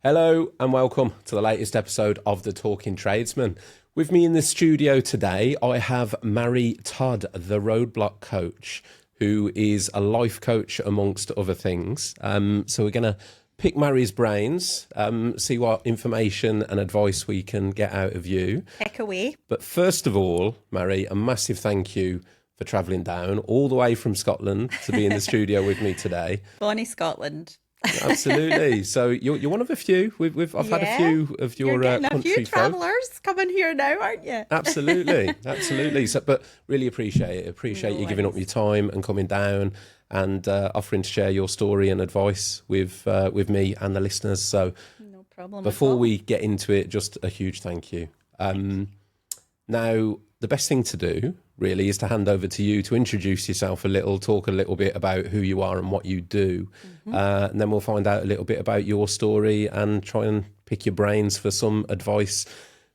Hello and welcome to the latest episode of the Talking Tradesman. With me in the studio today, I have Mhairi Todd, the Roadblock Coach, who is a life coach amongst other things. So we're going to pick Mhairi's brains, see what information and advice we can get out of you. Heck away. But first of all, Mhairi, a massive thank you for travelling down all the way from Scotland to be in the studio with me today. Bonnie Scotland. Absolutely. So you're one of a few. I've had a few of your getting country a few folk. travellers coming here now, aren't you? Absolutely. So, but really appreciate it. Appreciate you giving up your time and coming down and offering to share your story and advice with me and the listeners. So, no problem. Before we get into it, just a huge thank you. Now, the best thing to do really is to hand over to you to introduce yourself a little, talk a little bit about who you are and what you do. And then we'll find out a little bit about your story and try and pick your brains for some advice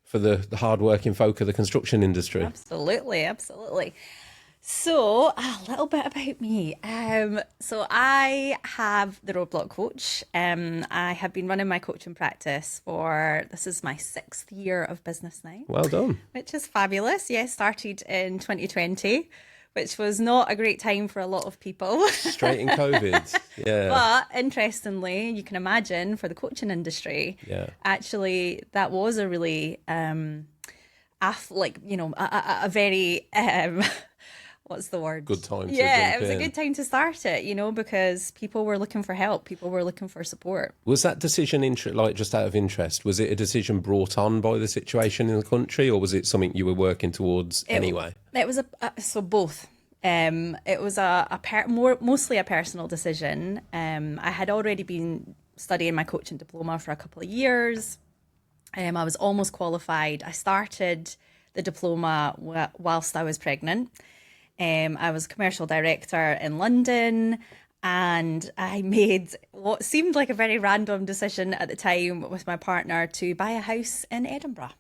for the hard-working folk of the construction industry. Absolutely. So, a little bit about me. So I have the Roadblock Coach. I have been running my coaching practice this is my 6th year of business now. Well done. Which is fabulous. Yeah, started in 2020, which was not a great time for a lot of people. Straight in COVID, yeah. But interestingly, you can imagine for the coaching industry, actually that was a really, a very... what's the word? Good time to it was a good time to start it, because people were looking for help. People were looking for support. Was that decision, just out of interest, was it a decision brought on by the situation in the country, or was it something you were working towards anyway? It was so both. It was mostly a personal decision. I had already been studying my coaching diploma for a couple of years. I was almost qualified. I started the diploma whilst I was pregnant. I was commercial director in London, and I made what seemed like a very random decision at the time with my partner to buy a house in Edinburgh,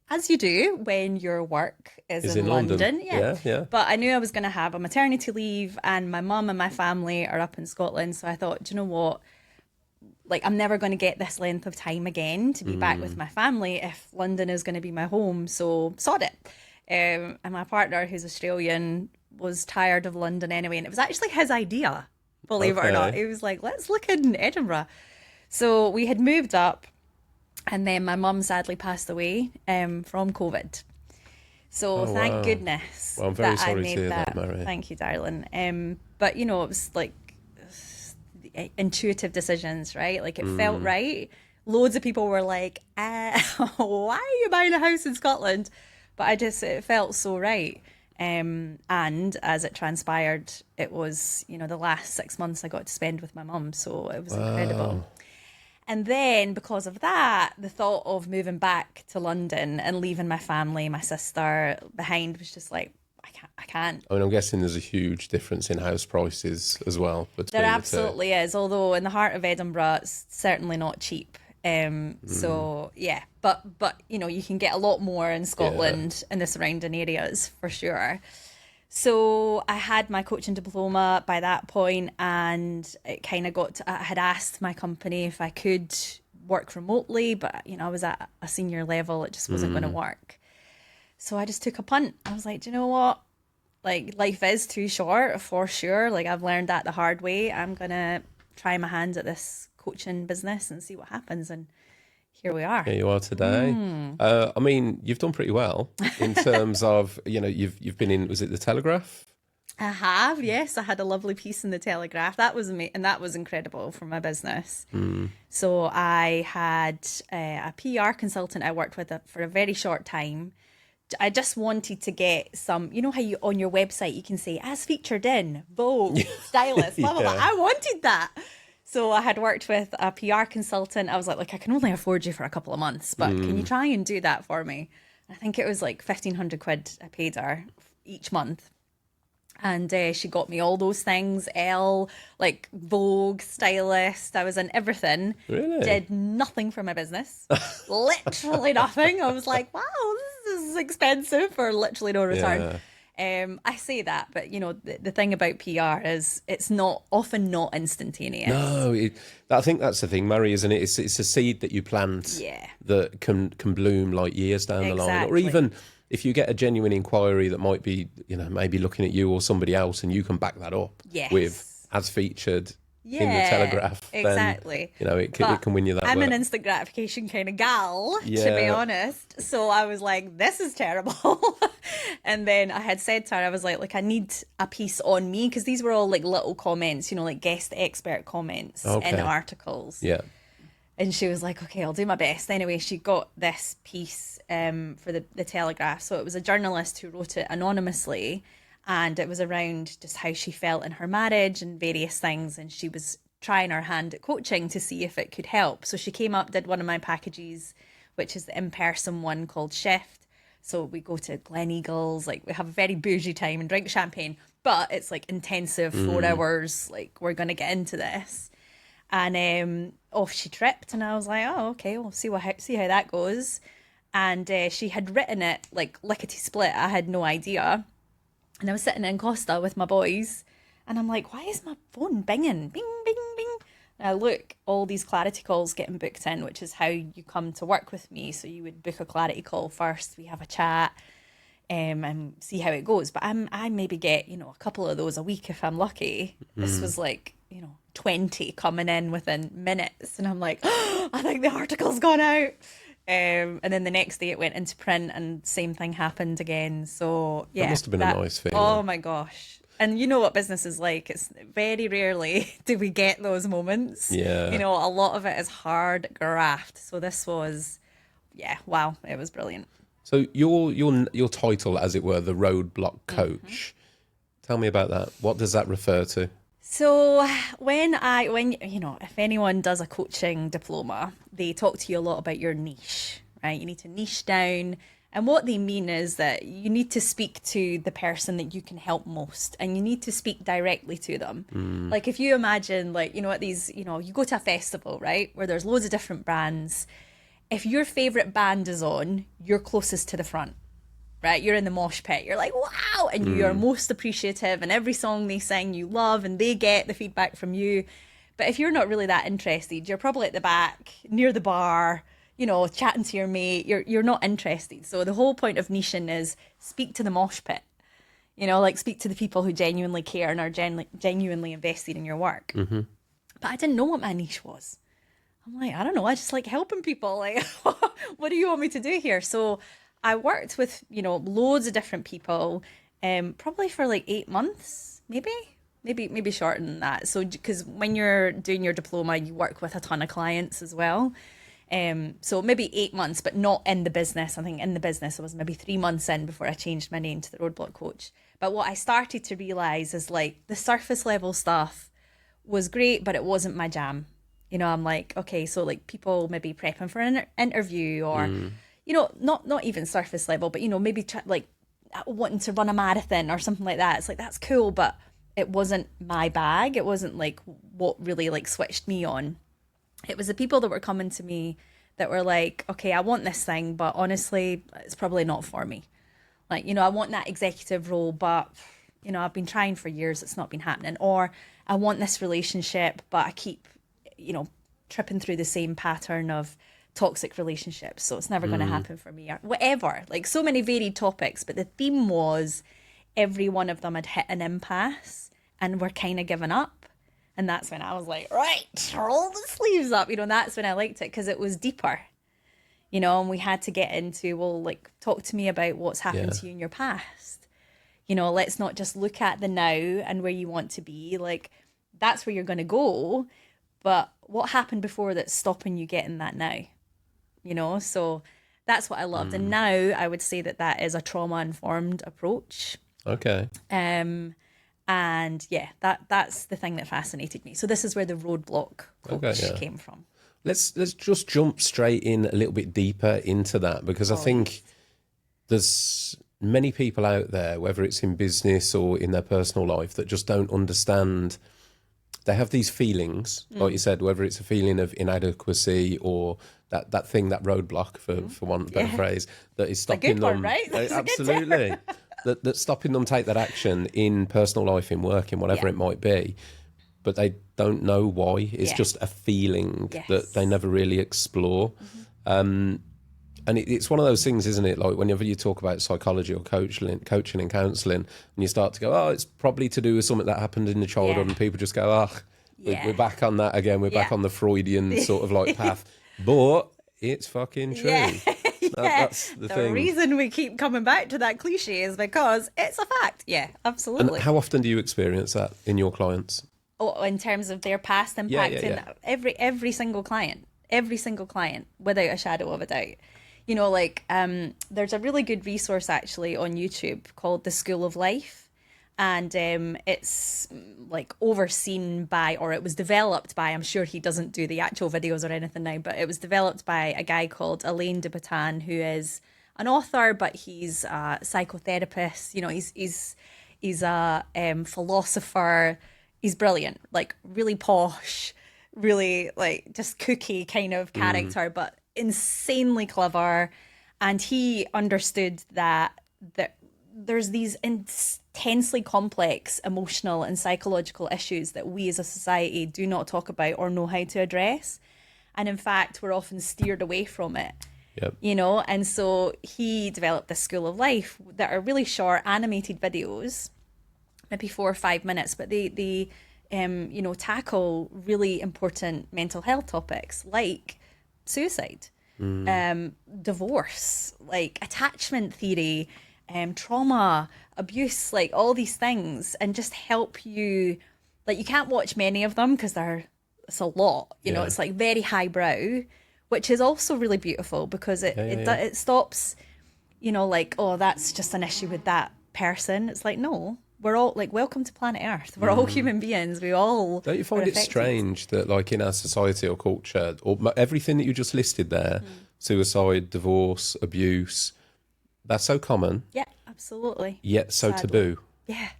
as you do when your work is in London. Yeah. But I knew I was going to have a maternity leave, and my mum and my family are up in Scotland, so I thought, do you know what? Like, I'm never going to get this length of time again to be back with my family if London is going to be my home, so sod it. And my partner, who's Australian, was tired of London anyway. And it was actually his idea, believe it or not. He was like, let's look in Edinburgh. So we had moved up, and then my mum sadly passed away from COVID. So thank goodness. Well, I'm very sorry to hear that, Mhairi. Thank you, darling. But, it was like intuitive decisions, right? Like, it felt right. Loads of people were like, why are you buying a house in Scotland? But it felt so right. And as it transpired, it was, the last 6 months I got to spend with my mum. So it was incredible. And then because of that, the thought of moving back to London and leaving my family, my sister behind was just like, I can't. I mean, I'm guessing there's a huge difference in house prices as well. There absolutely is. Although in the heart of Edinburgh, it's certainly not cheap. So yeah, but you can get a lot more in Scotland and the surrounding areas for sure. So I had my coaching diploma by that point, and it kind of I had asked my company if I could work remotely, but I was at a senior level, it just wasn't going to work. So I just took a punt. I was like, do you know what? Like, life is too short for sure. Like, I've learned that the hard way. I'm gonna try my hands at this coaching business and see what happens, and here we are. Here you are today. I mean, you've done pretty well in terms of you've been in, was it the Telegraph? I have, yes. I had a lovely piece in the Telegraph. That was amazing, and that was incredible for my business. So I had a PR consultant I worked with for a very short time. I just wanted to get some, how you on your website you can say as featured in Vogue, stylist, blah blah blah. I wanted that. So I had worked with a PR consultant. I was like, I can only afford you for a couple of months, but can you try and do that for me? I think it was like 1,500 quid I paid her each month. And she got me all those things, like Vogue, stylist. I was in everything. Really? Did nothing for my business. Literally nothing. I was like, wow, this is expensive for literally no return. I say that, but the thing about PR is it's often not instantaneous. No, I think that's the thing, Mhairi, isn't it? It's a seed that you plant that can bloom like years down the line. Or even if you get a genuine inquiry that might be, maybe looking at you or somebody else, and you can back that up with as featured in the Telegraph. Exactly. Then, it can win you that I'm work. an instant gratification kind of gal, to be honest. So I was like, this is terrible. And then I had said to her, I was like, I need a piece on me, because these were all like little comments, like guest expert comments in articles. Yeah. And she was like, okay, I'll do my best. Anyway, she got this piece for the Telegraph. So it was a journalist who wrote it anonymously. And it was around just how she felt in her marriage and various things. And she was trying her hand at coaching to see if it could help. So she came up, did one of my packages, which is the in-person one called Shift. So we go to Gleneagles, we have a very bougie time and drink champagne, but it's intensive 4 hours. We're going to get into this. And off she tripped, and I was like, oh, okay, we'll see how that goes. And she had written it lickety split. I had no idea. And I was sitting in Costa with my boys, and I'm like, why is my phone binging? Bing, bing, bing. And I look, all these clarity calls getting booked in, which is how you come to work with me. So you would book a clarity call first, we have a chat, and see how it goes. But I maybe get, a couple of those a week if I'm lucky. This was 20 coming in within minutes. And I'm like, oh, I think the article's gone out. And then the next day it went into print, and same thing happened again. So yeah, that must have been a nice feeling. Oh my gosh! And you know what business is like. It's very rarely do we get those moments. Yeah. A lot of it is hard graft. So this was, wow, it was brilliant. So your title, as it were, the Roadblock Coach. Tell me about that. What does that refer to? So when if anyone does a coaching diploma, they talk to you a lot about your niche, right? You need to niche down. And what they mean is that you need to speak to the person that you can help most, and you need to speak directly to them. If you imagine, at these, you go to a festival, right, where there's loads of different brands. If your favorite band is on, you're closest to the front. Right, you're in the mosh pit, you're like, wow, and you are most appreciative, and every song they sing you love, and they get the feedback from you. But if you're not really that interested, you're probably at the back near the bar, chatting to your mate. You're not interested. So the whole point of niching is speak to the mosh pit, speak to the people who genuinely care and are genuinely invested in your work. But I didn't know what my niche was. I'm like, I don't know, I just like helping people. What do you want me to do here? So I worked with, loads of different people, probably for 8 months, maybe shorter than that. So, because when you're doing your diploma, you work with a ton of clients as well. So maybe 8 months, but not in the business. I think in the business, it was maybe 3 months in before I changed my name to the Roadblock Coach. But what I started to realize is the surface level stuff was great, but it wasn't my jam. I'm like, okay, so people maybe prepping for an interview or... not even surface level, but, maybe wanting to run a marathon or something like that. It's that's cool, but it wasn't my bag. It wasn't what really switched me on. It was the people that were coming to me that were like, okay, I want this thing, but honestly, it's probably not for me. I want that executive role, but, I've been trying for years. It's not been happening. Or I want this relationship, but I keep, tripping through the same pattern of toxic relationships, so it's never going to happen for me, or whatever. So many varied topics, but the theme was every one of them had hit an impasse and were kind of giving up. And that's when I was like, right, roll the sleeves up. That's when I liked it, because it was deeper, and we had to get into, talk to me about what's happened to you in your past. Let's not just look at the now and where you want to be. That's where you're going to go, but what happened before that's stopping you getting that now? So that's what I loved. And now I would say that is a trauma-informed approach. Okay. And that's the thing that fascinated me. So this is where the Roadblock Coach came from. Let's just jump straight in a little bit deeper into that, because I think there's many people out there, whether it's in business or in their personal life, that just don't understand. They have these feelings, like you said, whether it's a feeling of inadequacy or that thing, that roadblock, for want of a better phrase, that is stopping them. One, right? Absolutely. that's stopping them take that action in personal life, in work, in whatever it might be, but they don't know why. It's just a feeling that they never really explore. And it's one of those things, isn't it? Like whenever you talk about psychology or coaching and counselling, and you start to go, oh, it's probably to do with something that happened in the childhood, and people just go, oh, we're back on that again. We're back on the Freudian sort of like path. But it's fucking true. That's the thing. The reason we keep coming back to that cliche is because it's a fact. Yeah, absolutely. And how often do you experience that in your clients? Oh, in terms of their past impacting every single client, without a shadow of a doubt. You know, like there's a really good resource actually on YouTube called The School of Life, and it's like overseen by, or it was developed by, I'm sure he doesn't do the actual videos or anything now, but it was developed by a guy called Alain de Botton, who is an author, but he's a psychotherapist. You know, he's a philosopher. He's brilliant, like really posh, really like just cookie kind of character, but insanely clever. And he understood that there's these intensely complex emotional and psychological issues that we as a society do not talk about or know how to address. And in fact, we're often steered away from it. Yep. You know, and so he developed this School of Life that are really short animated videos, maybe 4 or 5 minutes, but they you know, tackle really important mental health topics like suicide, divorce, like attachment theory, trauma, abuse, like all these things, and just help you. Like, you can't watch many of them because it's a lot, you know, it's like very highbrow, which is also really beautiful because it stops, you know, like, oh, that's just an issue with that person. It's like, no, we're all like, welcome to planet Earth. We're all human beings. We all don't you find it strange that like in our society or culture, or everything that you just listed there, suicide, divorce, abuse, that's so common. Yeah, absolutely. Yet so taboo. Yeah.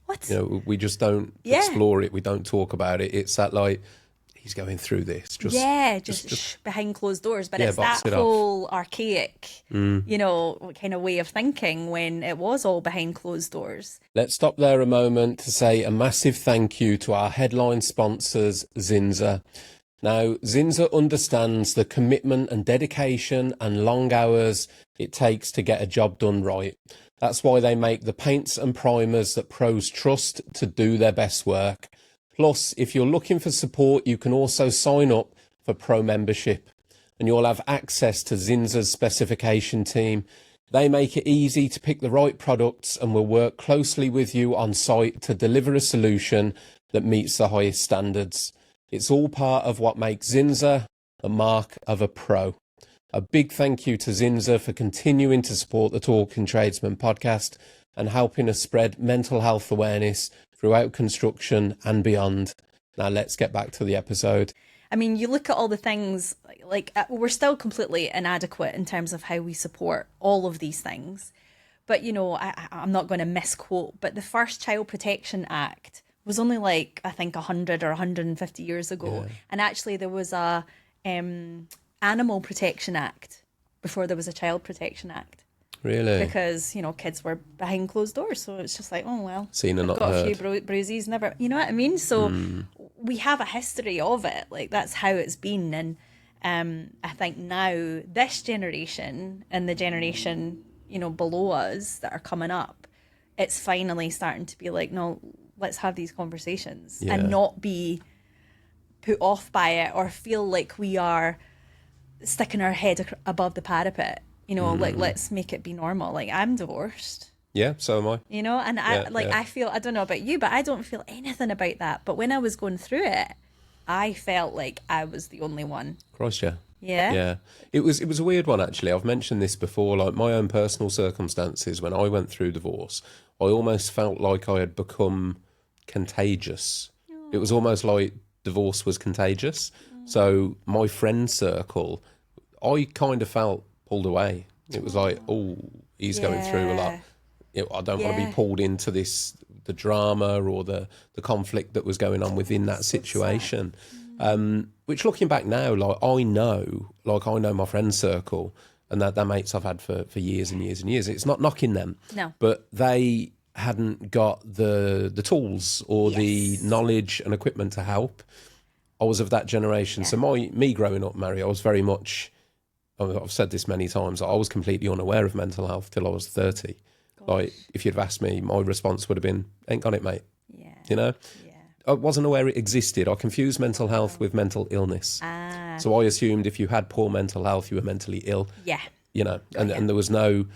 What? You know, we just don't explore it. We don't talk about it. It's that like, he's going through this. Just behind closed doors. But it's that whole archaic, you know, kind of way of thinking when it was all behind closed doors. Let's stop there a moment to say a massive thank you to our headline sponsors, Zinza. Now, Zinza understands the commitment and dedication and long hours it takes to get a job done right. That's why they make the paints and primers that pros trust to do their best work. Plus, if you're looking for support, you can also sign up for pro membership and you'll have access to Zinza's specification team. They make it easy to pick the right products and will work closely with you on site to deliver a solution that meets the highest standards. It's all part of what makes Zinza the mark of a pro. A big thank you to Zinza for continuing to support the Talking Tradesman podcast and helping us spread mental health awareness throughout construction and beyond. Now let's get back to the episode. I mean, you look at all the things, like we're still completely inadequate in terms of how we support all of these things. But, you know, I'm not going to misquote, but the first Child Protection Act was only like, I think 100 or 150 years ago. Yeah. And actually there was a Animal Protection Act before there was a Child Protection Act. Really? Because, you know, kids were behind closed doors. So it's just like, oh, well, seen and not got heard. a few bruises, never, you know what I mean? So we have a history of it. Like, that's how it's been. And I think now this generation and the generation, you know, below us that are coming up, it's finally starting to be like, no, let's have these conversations and not be put off by it or feel like we are sticking our head above the parapet. You know, like, let's make it be normal. Like, I'm divorced. Yeah, so am I. You know, and I feel, I don't know about you, but I don't feel anything about that. But when I was going through it, I felt like I was the only one. Christ, yeah. Yeah. Yeah. It was a weird one, actually. I've mentioned this before, like my own personal circumstances when I went through divorce, I almost felt like I had become contagious. Oh. It was almost like divorce was contagious. So my friend circle, I kind of felt pulled away. It was like, oh, he's going through a lot. I don't want to be pulled into the drama or the conflict that was going on within that situation. Which looking back now, like I know my friend circle, and that mates I've had for years and years and years. It's not knocking them, No. but they hadn't got the tools or the knowledge and equipment to help. I was of that generation. So me growing up, Mhairi, I was very much, I've said this many times, I was completely unaware of mental health till I was 30. Gosh. Like, if you'd have asked me, my response would have been, ain't got it, mate. Yeah. You know? Yeah. I wasn't aware it existed. I confused mental health with mental illness. So I assumed if you had poor mental health, you were mentally ill. Yeah. You know, and there was no,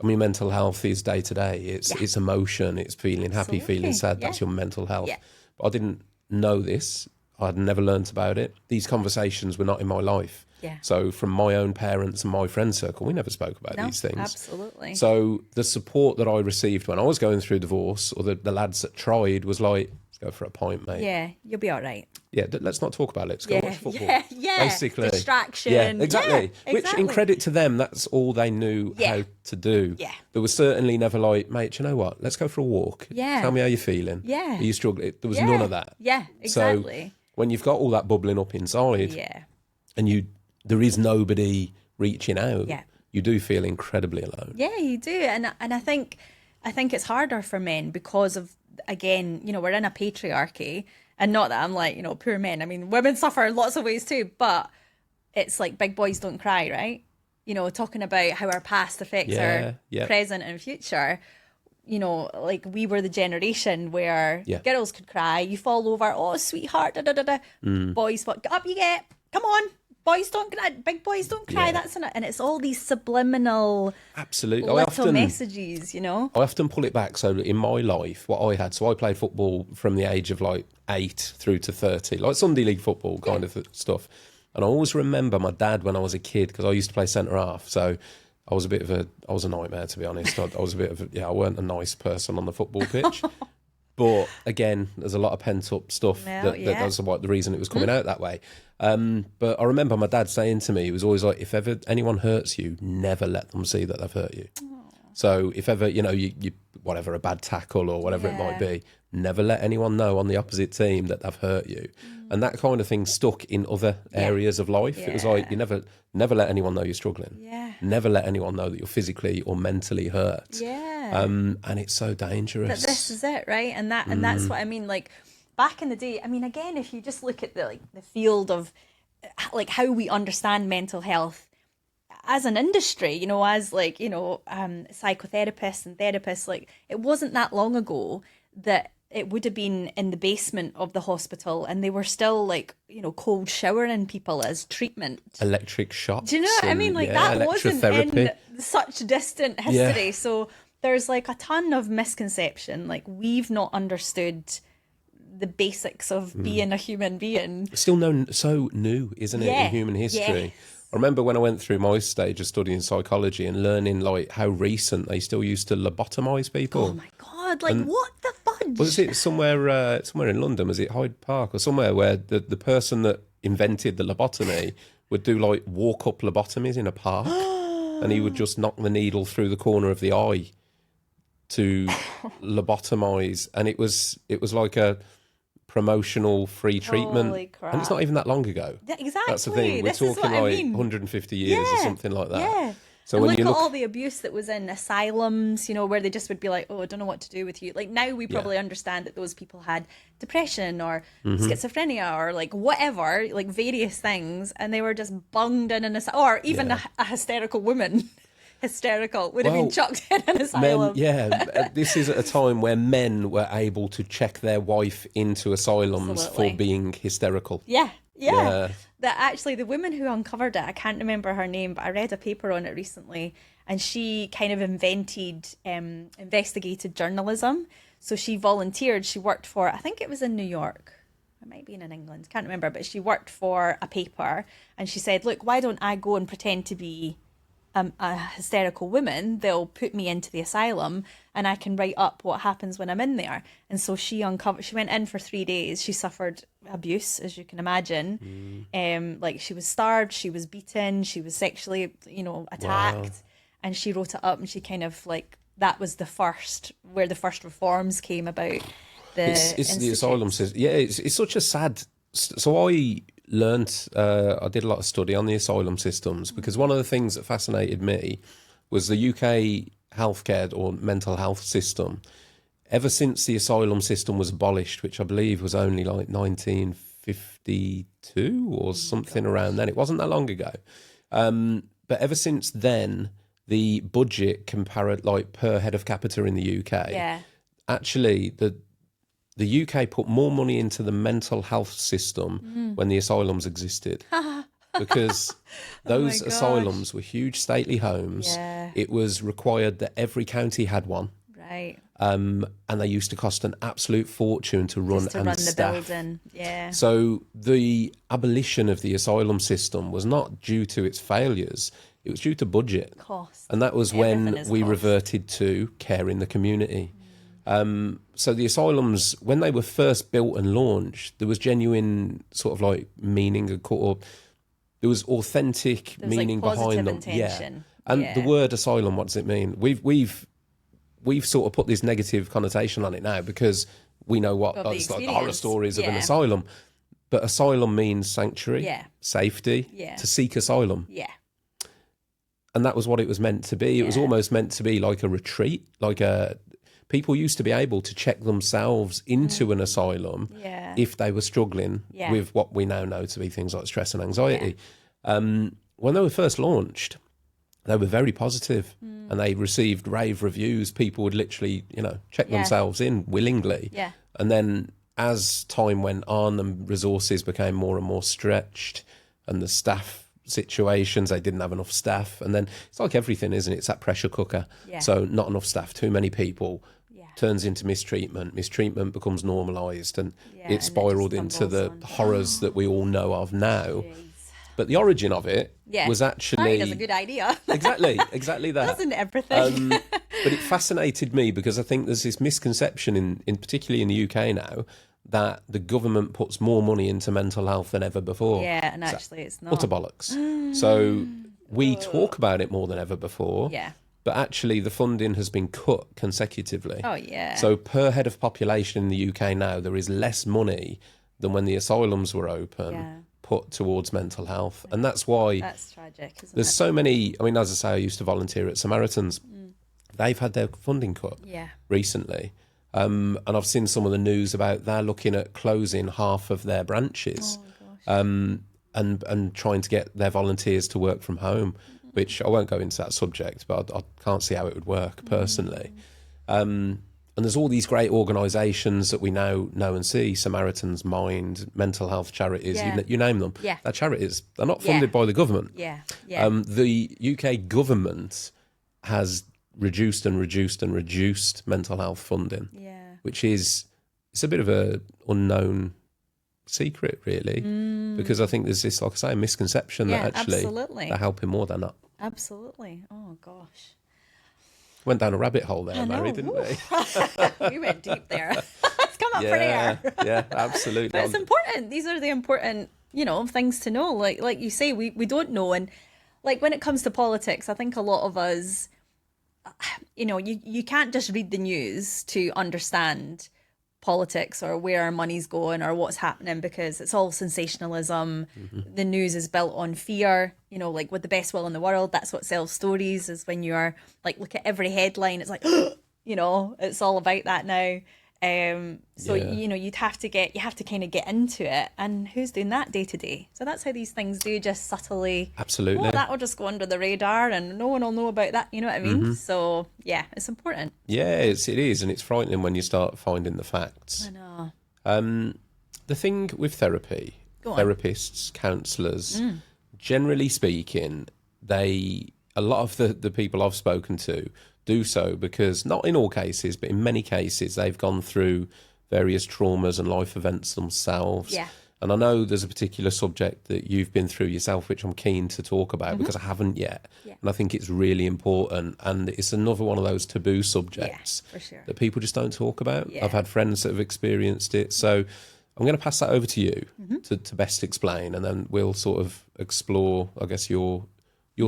I mean, mental health is day to day. It's emotion, it's feeling happy, feeling sad. That's your mental health. Yeah. But I didn't know this. I'd never learnt about it. These conversations were not in my life. Yeah. So from my own parents and my friend circle, we never spoke about these things. Absolutely. So the support that I received when I was going through divorce, or the lads that tried, was like, let's go for a pint, mate. Yeah, you'll be all right. Yeah, let's not talk about it. Let's go watch football. Yeah, basically. Distraction. Yeah, exactly. Which, in credit to them, that's all they knew how to do. Yeah. There was certainly never like, mate, you know what? Let's go for a walk. Yeah. Tell me how you're feeling. Yeah. Are you struggling? There was none of that. Yeah, exactly. So when you've got all that bubbling up inside, and there is nobody reaching out, you do feel incredibly alone. Yeah, you do. And I think it's harder for men because of, again, you know, we're in a patriarchy. And not that I'm like, you know, poor men. I mean, women suffer in lots of ways too, but it's like big boys don't cry, right? You know, talking about how our past affects our present and future. You know, like we were the generation where girls could cry, you fall over, oh, sweetheart, da da da da. Boys, what up you get? Come on. Boys don't cry, big boys don't cry. That's enough. And it's all these subliminal, little messages, you know. I often pull it back. So in my life, what I had, so I played football from the age of like 8 through to 30, like Sunday league football kind of stuff. And I always remember my dad when I was a kid, because I used to play centre half. So I was a nightmare, to be honest. I was a bit of I weren't a nice person on the football pitch. But again, there's a lot of pent up stuff that's what the reason it was coming out that way. But I remember my dad saying to me, he was always like, if ever anyone hurts you, never let them see that they've hurt you. Aww. So if ever, you know, you whatever, a bad tackle or whatever it might be, never let anyone know on the opposite team that they've hurt you. And that kind of thing stuck in other areas of life. It was like, you never let anyone know you're struggling. Yeah. Never let anyone know that you're physically or mentally hurt. Yeah. And it's so dangerous. But this is it, right? And that's what I mean. Like back in the day, I mean, again, if you just look at the field of like how we understand mental health as an industry, you know, as like, you know, psychotherapists and therapists, like it wasn't that long ago that it would have been in the basement of the hospital and they were still like, you know, cold showering people as treatment. Electric shocks. Do you know what I mean? Like that wasn't in such distant history. So there's like a ton of misconception. Like we've not understood the basics of being a human being. It's still so new, isn't it, in human history? I remember when I went through my stage of studying psychology and learning like how recent they still used to lobotomise people. Oh my God, like what the fudge? Was it somewhere in London? Was it Hyde Park or somewhere where the person that invented the lobotomy would do like walk-up lobotomies in a park and he would just knock the needle through the corner of the eye to lobotomise, and it was like a promotional free treatment. Holy crap. And it's not even that long ago. Yeah, exactly. That's the thing. We're talking like 150 years or something like that. Yeah. So and when look at all the abuse that was in asylums, you know, where they just would be like, oh, I don't know what to do with you. Like now we probably understand that those people had depression or schizophrenia or like whatever, like various things, and they were just bunged in an asylum, or even a hysterical woman. Would have been chucked in an asylum. This is at a time where men were able to check their wife into asylums for being hysterical. Yeah. That actually, the woman who uncovered it, I can't remember her name, but I read a paper on it recently, and she kind of invented investigative journalism. So she volunteered. She worked for, I think it was in New York. It might be in England. Can't remember. But she worked for a paper, and she said, look, why don't I go and pretend to be a hysterical woman? They'll put me into the asylum and I can write up what happens when I'm in there. And so she went in for 3 days. She suffered abuse, as you can imagine. Like she was starved, she was beaten, she was sexually, you know, attacked. Wow. And she wrote it up, and she kind of like, that was where the first reforms came about. It's the asylum system. Yeah, it's such a sad. So I learnt, I did a lot of study on the asylum systems, because one of the things that fascinated me was the UK healthcare or mental health system. Ever since the asylum system was abolished, which I believe was only like 1952 or something around then, it wasn't that long ago. But ever since then, the budget per head of capita in the UK, actually the UK put more money into the mental health system when the asylums existed. Because those asylums were huge stately homes. Yeah. It was required that every county had one. Right. And they used to cost an absolute fortune to run and the staff. building. Yeah. So the abolition of the asylum system was not due to its failures. It was due to budget. Cost. And that was Everything when is we cost. reverted to care in the community. So the asylums, when they were first built and launched, there was genuine sort of like meaning, or there was authentic meaning behind them. Intention. And Yeah. the word asylum, what does it mean? We've sort of put this negative connotation on it now because we know what Of the it's like the horror experience. stories of an Yeah. asylum. But asylum means sanctuary, safety, Yeah. to seek asylum. Yeah. And that was what it was meant to be. It was almost meant to be like a retreat, people used to be able to check themselves into an asylum if they were struggling with what we now know to be things like stress and anxiety. When they were first launched, they were very positive and they received rave reviews. People would literally, check themselves in willingly. Yeah. And then as time went on and resources became more and more stretched and the staff situations, they didn't have enough staff. And then it's like everything, isn't it? It's that pressure cooker. Yeah. So not enough staff, too many people. Turns into mistreatment. Mistreatment becomes normalised, and it spiralled into the horrors that we all know of now. Jeez. But the origin of it was actually That's a good idea. exactly that. Doesn't everything? But it fascinated me because I think there's this misconception in particularly in the UK now that the government puts more money into mental health than ever before. Yeah, and actually it's not. Utter bollocks. So we talk about it more than ever before. Yeah. But actually, the funding has been cut consecutively. Oh, yeah. So per head of population in the UK now, there is less money than when the asylums were open put towards mental health. And that's why That's tragic, isn't there's it? so many. I mean, as I say, I used to volunteer at Samaritans. They've had their funding cut recently. And I've seen some of the news about they're looking at closing half of their branches and trying to get their volunteers to work from home. Which I won't go into that subject, but I can't see how it would work personally. And there's all these great organisations that we now know and see, Samaritans, Mind, mental health charities, you name them. Yeah. They're charities. They're not funded by the government. Yeah. The UK government has reduced mental health funding, which is it's a bit of a unknown secret, really, because I think there's this, like I say, misconception that actually they're helping more than that. Absolutely. Oh, gosh. Went down a rabbit hole there, Mhairi, didn't we? We went deep there. Let's come up for air. Yeah, absolutely. But it's important. These are the important, things to know. Like you say, we don't know. And like when it comes to politics, I think a lot of us, you can't just read the news to understand politics or where our money's going or what's happening, because it's all sensationalism. The news is built on fear, like with the best will in the world. That's what sells stories, is when you're like, look at every headline, it's like it's all about that now. You have to kind of get into it, and who's doing that day to day? So that's how these things do just subtly. Absolutely. That will just go under the radar, and no one will know about that. You know what I mean? So yeah, it's important. Yeah, it is, and it's frightening when you start finding the facts. I know. The thing with therapy, therapists, counsellors, generally speaking, a lot of the people I've spoken to do so because, not in all cases, but in many cases, they've gone through various traumas and life events themselves. Yeah. And I know there's a particular subject that you've been through yourself, which I'm keen to talk about because I haven't yet. Yeah. And I think it's really important. And it's another one of those taboo subjects for sure. that people just don't talk about. Yeah. I've had friends that have experienced it. So I'm going to pass that over to you to best explain, and then we'll sort of explore, I guess, your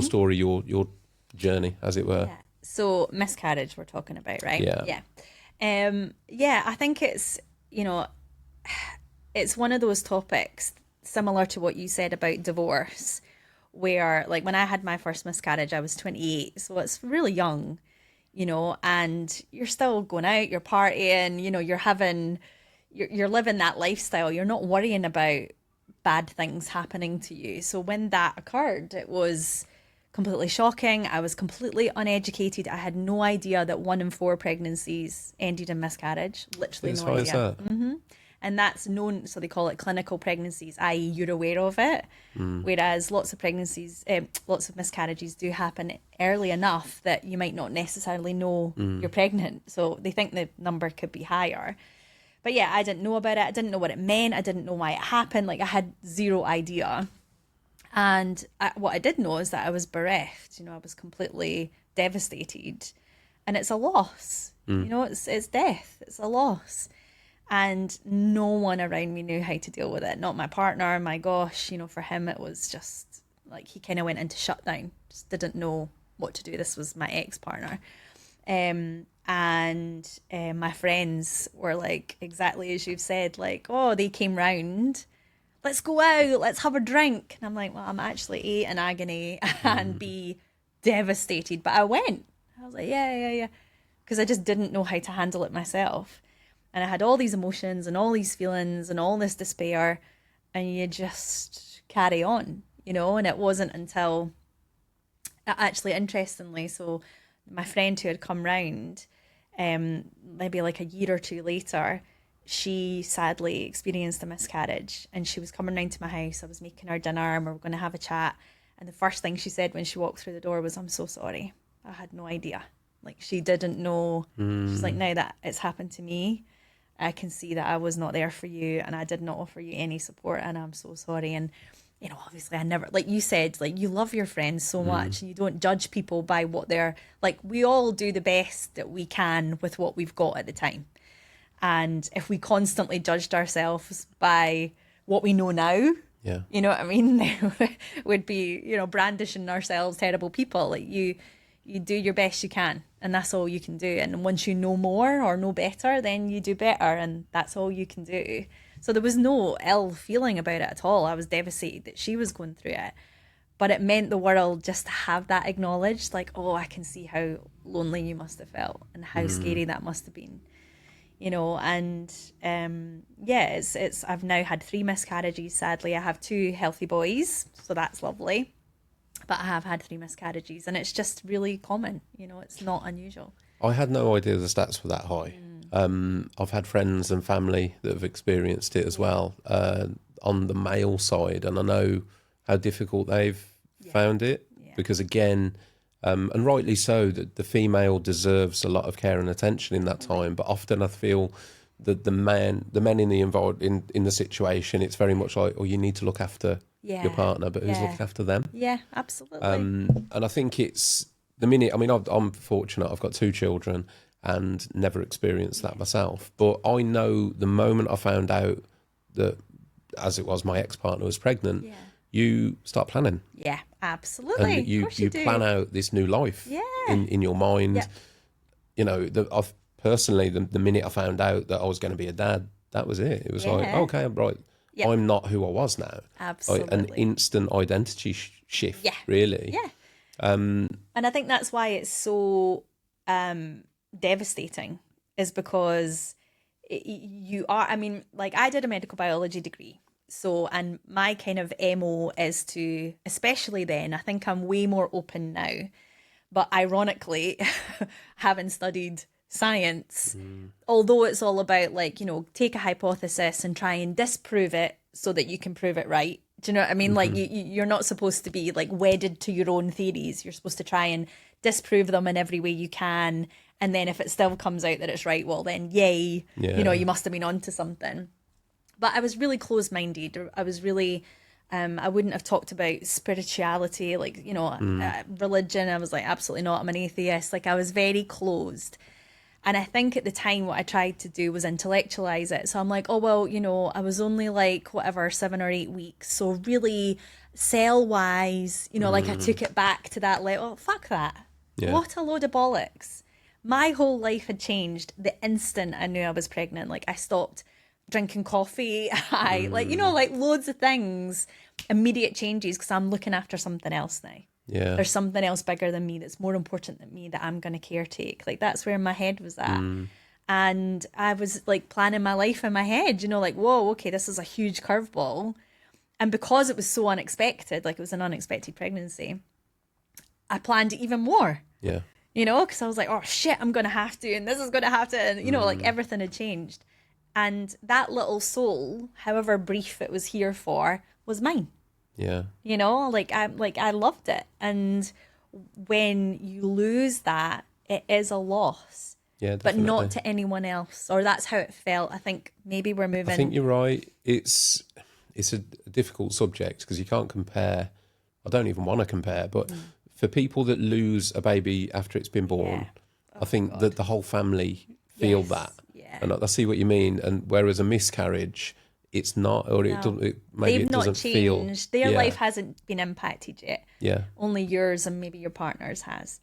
story, your journey, as it were. Yeah. So miscarriage we're talking about, right? Yeah. I think it's, it's one of those topics similar to what you said about divorce, where like when I had my first miscarriage, I was 28, so it's really young, you know, and you're still going out, you're partying, you know, you're living that lifestyle. You're not worrying about bad things happening to you. So when that occurred, it was completely shocking. I was completely uneducated. I had no idea that 1 in 4 pregnancies ended in miscarriage. Literally no idea. And that's known, so they call it clinical pregnancies, i.e. you're aware of it. Whereas lots of pregnancies, lots of miscarriages do happen early enough that you might not necessarily know you're pregnant. So they think the number could be higher. But yeah, I didn't know about it. I didn't know what it meant. I didn't know why it happened. Like I had zero idea. And what I did know is that I was bereft. You know, I was completely devastated. And it's a loss. You know, it's death. It's a loss. And no one around me knew how to deal with it. Not my partner. My gosh, you know, for him, it was just like he kind of went into shutdown. Just didn't know what to do. This was my ex-partner. And my friends were like, exactly as you've said, like, oh, they came round. Let's go out, let's have a drink. And I'm like, well, I'm actually A, in agony, and B, devastated. But I went. I was like, yeah. Because I just didn't know how to handle it myself. And I had all these emotions and all these feelings and all this despair. And you just carry on, you know. And it wasn't until, actually, interestingly, so my friend who had come round, maybe like a year or two later, she sadly experienced a miscarriage, and she was coming round to my house. I was making her dinner and we were going to have a chat, and the first thing she said when she walked through the door was, I'm so sorry, I had no idea. Like she didn't know. She's like, now that it's happened to me, I can see that I was not there for you and I did not offer you any support, and I'm so sorry. And you know, obviously I never, like you said, like you love your friends so much and you don't judge people by what they're like. We all do the best that we can with what we've got at the time. And if we constantly judged ourselves by what we know now, you know what I mean? Would be, you know, brandishing ourselves terrible people. Like you do your best you can, and that's all you can do. And once you know more or know better, then you do better, and that's all you can do. So there was no ill feeling about it at all. I was devastated that she was going through it. But it meant the world just to have that acknowledged, like, oh, I can see how lonely you must have felt and how scary that must have been. You know, and it's I've now had 3 miscarriages. Sadly, I have 2 healthy boys, so that's lovely. But I have had 3 miscarriages, and it's just really common. You know, it's not unusual. I had no idea the stats were that high. I've had friends and family that have experienced it as well on the male side, and I know how difficult they've found it because, again, and rightly so, that the female deserves a lot of care and attention in that time. But often I feel that the men in the in the situation, it's very much like, oh, you need to look after your partner, but who's looking after them? Yeah, absolutely. And I think it's the minute. I mean, I'm fortunate. I've got 2 children and never experienced that myself. But I know the moment I found out that, as it was, my ex-partner was pregnant, you start planning. Yeah, absolutely. And you plan out this new life in your mind. Yeah. You know, I've personally, the minute I found out that I was going to be a dad, that was it. It was like, okay, right, I'm not who I was now. Absolutely. An instant identity shift, really. Yeah. And I think that's why it's so devastating, is because you are, I mean, like I did a medical biology degree. So, and my kind of MO is to, especially then, I think I'm way more open now, but ironically, having studied science, although it's all about like, you know, take a hypothesis and try and disprove it so that you can prove it right. Do you know what I mean? Like you're not supposed to be like wedded to your own theories. You're supposed to try and disprove them in every way you can. And then if it still comes out that it's right, well then yay, you know, you must have been onto something. But I was really closed-minded. I was really, I wouldn't have talked about spirituality, like, you know, religion. I was like, absolutely not. I'm an atheist. Like, I was very closed. And I think at the time what I tried to do was intellectualize it. So I'm like, oh, well, you know, I was only like, whatever, 7 or 8 weeks. So really cell-wise, you know, like I took it back to that level. Oh, fuck that. Yeah. What a load of bollocks. My whole life had changed the instant I knew I was pregnant. Like I stopped drinking coffee. I like, you know, like loads of things, immediate changes, because I'm looking after something else now. Yeah. There's something else bigger than me that's more important than me that I'm going to caretake. Like that's where my head was at. And I was like planning my life in my head, you know, like, whoa, okay, this is a huge curveball. And because it was so unexpected, like it was an unexpected pregnancy, I planned it even more. Yeah. You know, because I was like, oh shit, I'm going to have to, and this is going to have to, and you know, like everything had changed. And that little soul, however brief it was here for, was mine. Yeah. You know, I loved it. And when you lose that, it is a loss. Yeah, but definitely. not to anyone else. Or that's how it felt. I think maybe we're moving. I think you're right. It's a difficult subject because you can't compare. I don't even want to compare, but for people that lose a baby after it's been born, I think that the whole family feel that. Yeah. And I see what you mean. And whereas a miscarriage, it's not, or it doesn't. Maybe They've it doesn't not changed. Their Yeah. life hasn't been impacted yet. Yeah. Only yours and maybe your partner's has.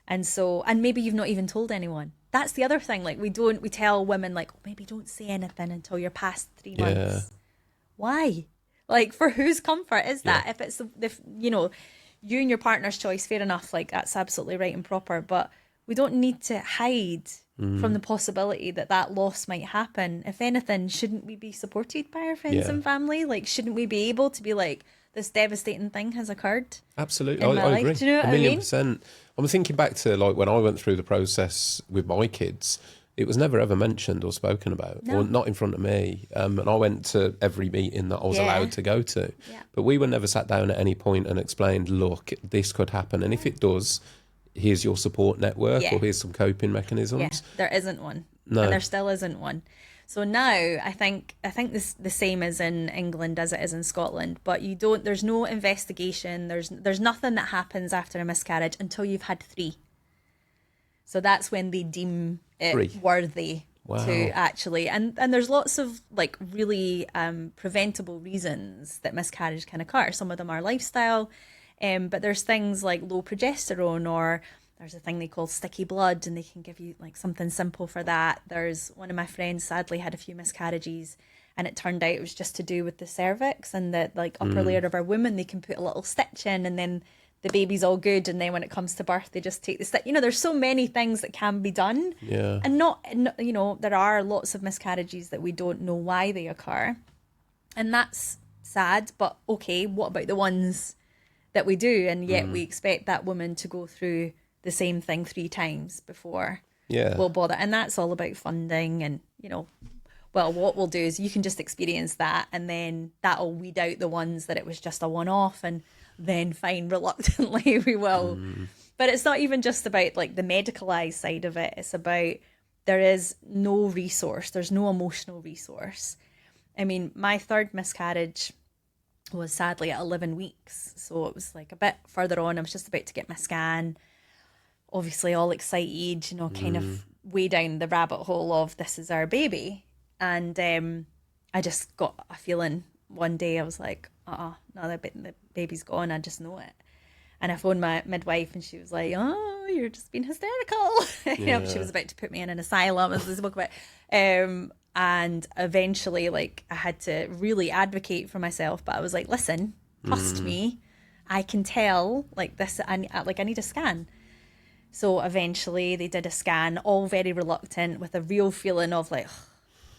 And so, and maybe you've not even told anyone. That's the other thing. Like we tell women like, oh, maybe don't say anything until you're past 3 months. Why? Like for whose comfort is that? If it's you know, you and your partner's choice, fair enough. Like that's absolutely right and proper. But we don't need to hide from the possibility that that loss might happen. If anything, shouldn't we be supported by our friends and family? Like, shouldn't we be able to be like, this devastating thing has occurred? Absolutely. In my I life. agree. Do you know what a million I mean? percent. I'm thinking back to like when I went through the process with my kids, it was never ever mentioned or spoken about, or not in front of me. And I went to every meeting that I was allowed to go to. Yeah. But we were never sat down at any point and explained, look, this could happen. And if it does, here's your support network or here's some coping mechanisms. Yeah, there isn't one. No. And there still isn't one. So now I think this the same as in England as it is in Scotland, but there's no investigation, there's nothing that happens after a miscarriage until you've had 3. So that's when they deem it 3. worthy Wow. to actually, and there's lots of like really preventable reasons that miscarriage can occur. Some of them are lifestyle, but there's things like low progesterone, or there's a thing they call sticky blood, and they can give you like something simple for that. There's one of my friends sadly had a few miscarriages, and it turned out it was just to do with the cervix and the like upper layer of our woman. They can put a little stitch in, and then the baby's all good. And then when it comes to birth, they just take the stitch. You know, there's so many things that can be done. Yeah. And you know, there are lots of miscarriages that we don't know why they occur. And that's sad, but okay, what about the ones that we do? And yet we expect that woman to go through the same thing 3 times before we'll bother. And that's all about funding. And, you know, well, what we'll do is you can just experience that, and then that'll weed out the ones that it was just a one-off, and then fine, reluctantly we will. But it's not even just about like the medicalized side of it. It's about there is no resource. There's no emotional resource. I mean, my 3rd miscarriage was sadly at 11 weeks. So it was like a bit further on. I was just about to get my scan. Obviously all excited, you know, kind of way down the rabbit hole of this is our baby. And I just got a feeling one day. I was like, no, the baby's gone. I just know it. And I phoned my midwife, and she was like, oh, you're just being hysterical. You know, she was about to put me in an asylum, as we spoke about. And eventually, like, I had to really advocate for myself. But I was like, listen, trust me. I can tell, like, this, I need a scan. So eventually they did a scan, all very reluctant, with a real feeling of like,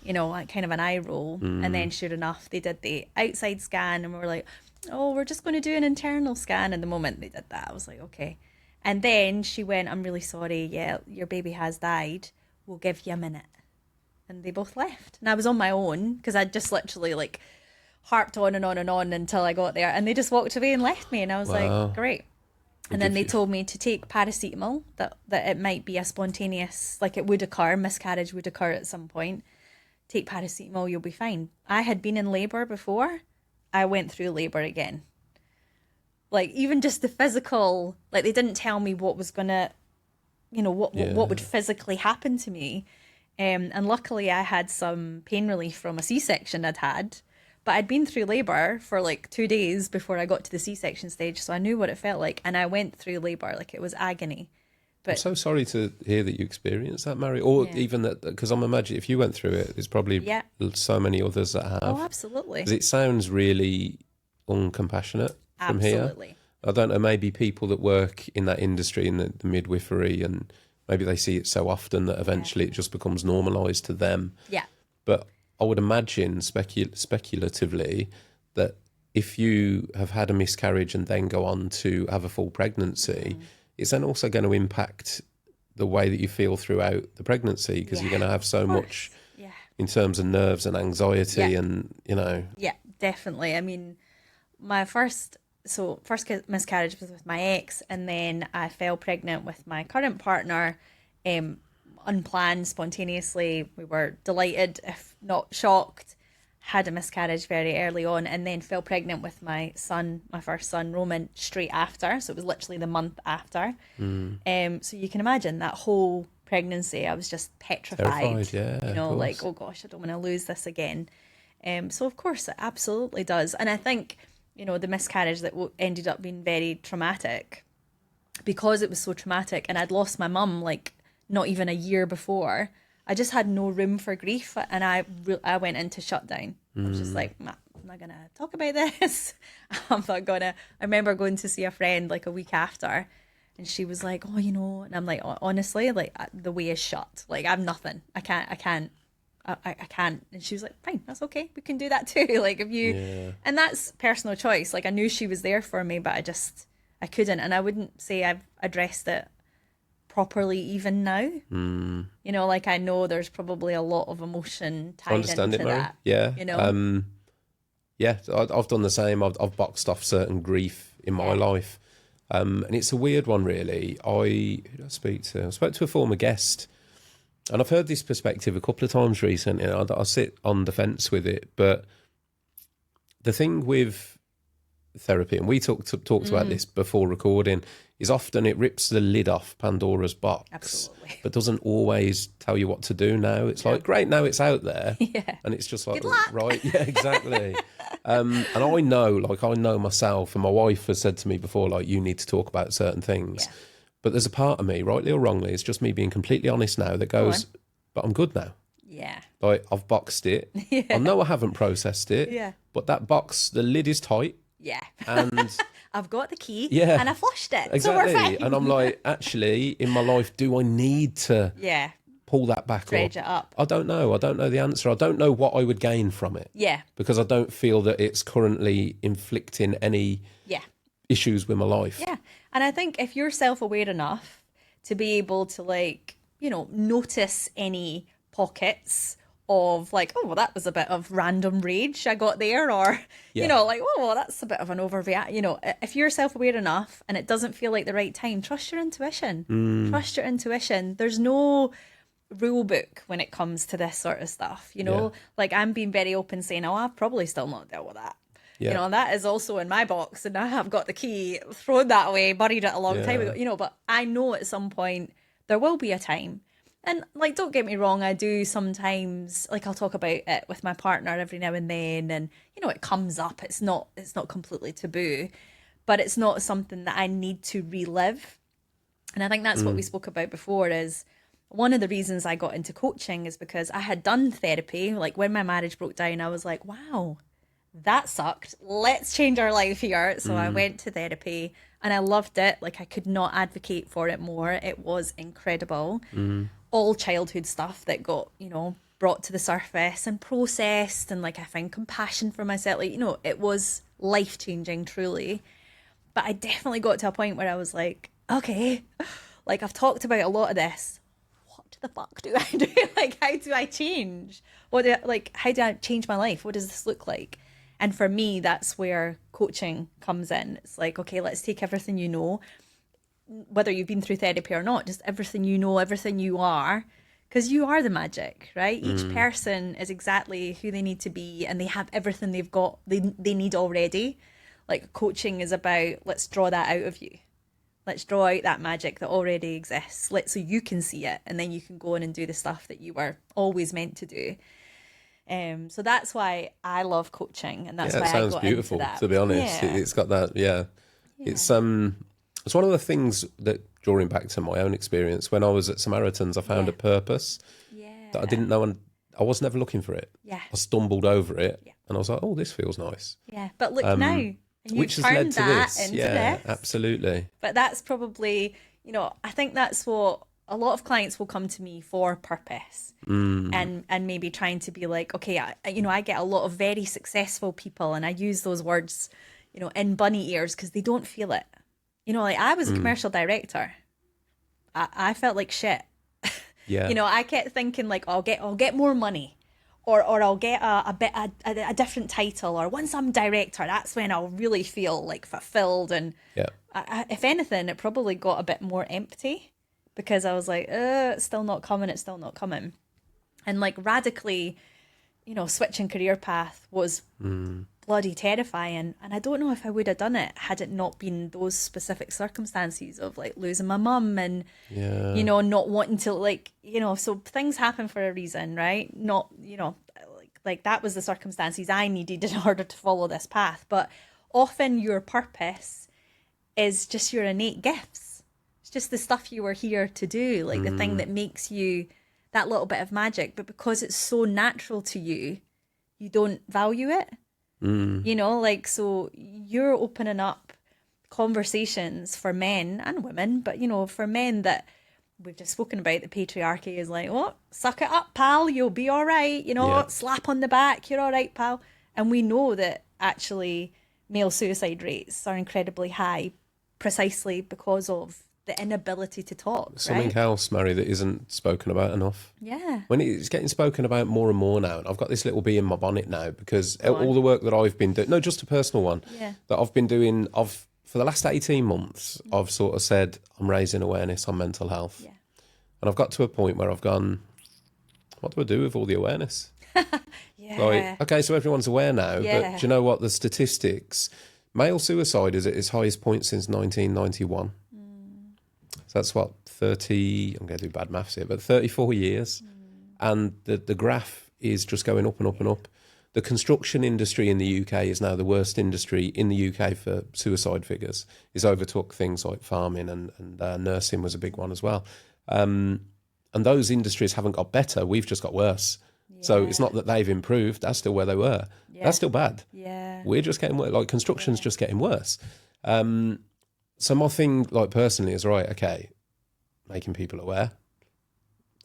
you know, like kind of an eye roll. And then sure enough, they did the outside scan, and we were like, oh, we're just going to do an internal scan. And the moment they did that, I was like, okay. And then she went, I'm really sorry. Yeah, your baby has died. We'll give you a minute. And they both left. And I was on my own because I'd just literally like harped on and on and on until I got there. And they just walked away and left me. And I was like, great. And then they told me to take paracetamol, that it might be a spontaneous, like it would occur, miscarriage would occur at some point. Take paracetamol, you'll be fine. I had been in labour before. I went through labour again. Like even just the physical, like they didn't tell me what was going to, you know, what would physically happen to me. And luckily I had some pain relief from a C-section I'd had. But I'd been through labour for like 2 days before I got to the C-section stage, so I knew what it felt like. And I went through labour, like it was agony. I'm so sorry to hear that you experienced that, Mhairi, or even that, because I'm imagining if you went through it, there's probably so many others that have. Oh, absolutely. 'Cause it sounds really uncompassionate from Absolutely. here. I don't know, maybe people that work in that industry, in the midwifery, and maybe they see it so often that eventually it just becomes normalised to them. Yeah. But I would imagine speculatively that if you have had a miscarriage and then go on to have a full pregnancy, it's then also going to impact the way that you feel throughout the pregnancy, because you're going to have so much in terms of nerves and anxiety and, you know. Yeah, definitely. I mean, my first miscarriage was with my ex, and then I fell pregnant with my current partner, unplanned, spontaneously. We were delighted, if not shocked, had a miscarriage very early on, and then fell pregnant with my first son, Roman, straight after. So it was literally the month after. So you can imagine that whole pregnancy, I was just petrified. Terrified, you know, like, oh gosh, I don't want to lose this again. So of course it absolutely does. And I think, you know, the miscarriage that ended up being very traumatic, because it was so traumatic, and I'd lost my mum like not even a year before, I just had no room for grief, and I went into shutdown. I was just like, I'm not going to talk about this. I'm not going to. I remember going to see a friend like a week after, and she was like, oh, you know, and I'm like, honestly, like the way is shut. Like, I'm nothing. I can't. And she was like, fine, that's okay. We can do that too. Like, if you, and that's personal choice. Like, I knew she was there for me, but I couldn't. And I wouldn't say I've addressed it properly even now. You know, like, I know there's probably a lot of emotion tied into that. Yeah. You know? Yeah, I've done the same. I've boxed off certain grief in my life. And it's a weird one, really. Who did I speak to? I spoke to a former guest, and I've heard this perspective a couple of times recently, and I sit on the fence with it. But the thing with therapy, and we talked about this before recording, is often it rips the lid off Pandora's box. Absolutely. But doesn't always tell you what to do now. It's like, great, now it's out there. And it's just like, right, yeah, exactly. And I know myself, and my wife has said to me before, like, you need to talk about certain things. But there's a part of me, rightly or wrongly, it's just me being completely honest now, that goes, but I'm good now. Yeah. Like, I've boxed it. I know I haven't processed it. But that box, the lid is tight. Yeah. And I've got the key. Yeah. And I flushed it. Exactly. So we're fine. And I'm like, actually, in my life, do I need to pull that back dredge it up? I don't know. I don't know the answer. I don't know what I would gain from it. Yeah. Because I don't feel that it's currently inflicting any issues with my life. Yeah. And I think if you're self-aware enough to be able to, like, you know, notice any pockets of, like, oh, well, that was a bit of random rage I got there, or, you know, like, oh, well, that's a bit of an overreact. You know, if you're self-aware enough and it doesn't feel like the right time, trust your intuition. Trust your intuition. There's no rule book when it comes to this sort of stuff, you know. Like, I'm being very open saying, oh, I've probably still not dealt with that. You know, that is also in my box, and I have got the key, thrown that away, buried it a long time ago, you know, but I know at some point there will be a time. And, like, don't get me wrong, I do sometimes, like, I'll talk about it with my partner every now and then, and, you know, it comes up. It's not completely taboo, but it's not something that I need to relive. And I think that's what we spoke about before, is one of the reasons I got into coaching is because I had done therapy. Like, when my marriage broke down, I was like, wow, that sucked. Let's change our life here. So I went to therapy and I loved it. Like, I could not advocate for it more. It was incredible. All childhood stuff that got, you know, brought to the surface and processed, and, like, I found compassion for myself. Like, you know, it was life-changing, truly. But I definitely got to a point where I was like, okay, like, I've talked about a lot of this. What the fuck do I do? Like, how do I change? How do I change my life? What does this look like? And for me, that's where coaching comes in. It's like, okay, let's take everything you know, whether you've been through therapy or not, just everything you know, everything you are, because you are the magic, right? Each person is exactly who they need to be, and they have everything they need already. Like, coaching is about, let's draw that out of you. Let's draw out that magic that already exists, so you can see it, and then you can go in and do the stuff that you were always meant to do. So that's why I love coaching, and that's why I got beautiful, into that. To be honest. It's got that, It's It's one of the things that, drawing back to my own experience, when I was at Samaritans, I found a purpose that I didn't know, and I was never looking for it. Yeah. I stumbled over it, and I was like, oh, this feels nice. Yeah, but look now, and you've Which has led turned to that this. into Yeah, this. absolutely. But that's probably, I think that's what a lot of clients will come to me for, purpose. And maybe trying to be like, okay, I get a lot of very successful people, and I use those words, in bunny ears, because they don't feel it. Like I was a commercial director. I felt like shit. Yeah. I kept thinking like, I'll get more money, or I'll get a different title, or once I'm director, that's when I'll really feel like fulfilled. And if anything, it probably got a bit more empty, because I was like, it's still not coming. It's still not coming. And like radically, switching career path was bloody terrifying. And I don't know if I would have done it had it not been those specific circumstances of like losing my mum and, not wanting to so things happen for a reason, right? Not, like that was the circumstances I needed in order to follow this path. But often your purpose is just your innate gifts. It's just the stuff you were here to do, like the thing that makes you that little bit of magic. But because it's so natural to you, you don't value it. So you're opening up conversations for men and women, but for men that we've just spoken about, the patriarchy is like, oh, suck it up, pal, you'll be all right, slap on the back, you're all right, pal. And we know that actually male suicide rates are incredibly high precisely because of the inability to talk. Something else, Mhairi, that isn't spoken about enough. Yeah. When it's getting spoken about more and more now, and I've got this little bee in my bonnet now, because all the work that I've been doing, no, just a personal one, that I've been doing, for the last 18 months, I've sort of said, I'm raising awareness on mental health. Yeah. And I've got to a point where I've gone, what do I do with all the awareness? Like, okay, so everyone's aware now, but do you know what? The statistics, male suicide is at its highest point since 1991. So that's what, 30, I'm going to do bad maths here, but 34 years. And the graph is just going up and up and up. The construction industry in the UK is now the worst industry in the UK for suicide figures. It's overtook things like farming, and nursing was a big one as well. And those industries haven't got better. We've just got worse. Yeah. So it's not that they've improved. That's still where they were. Yeah. That's still bad. Yeah. We're just getting worse. Like construction's just getting worse. So my thing, like personally, is right. Okay, making people aware.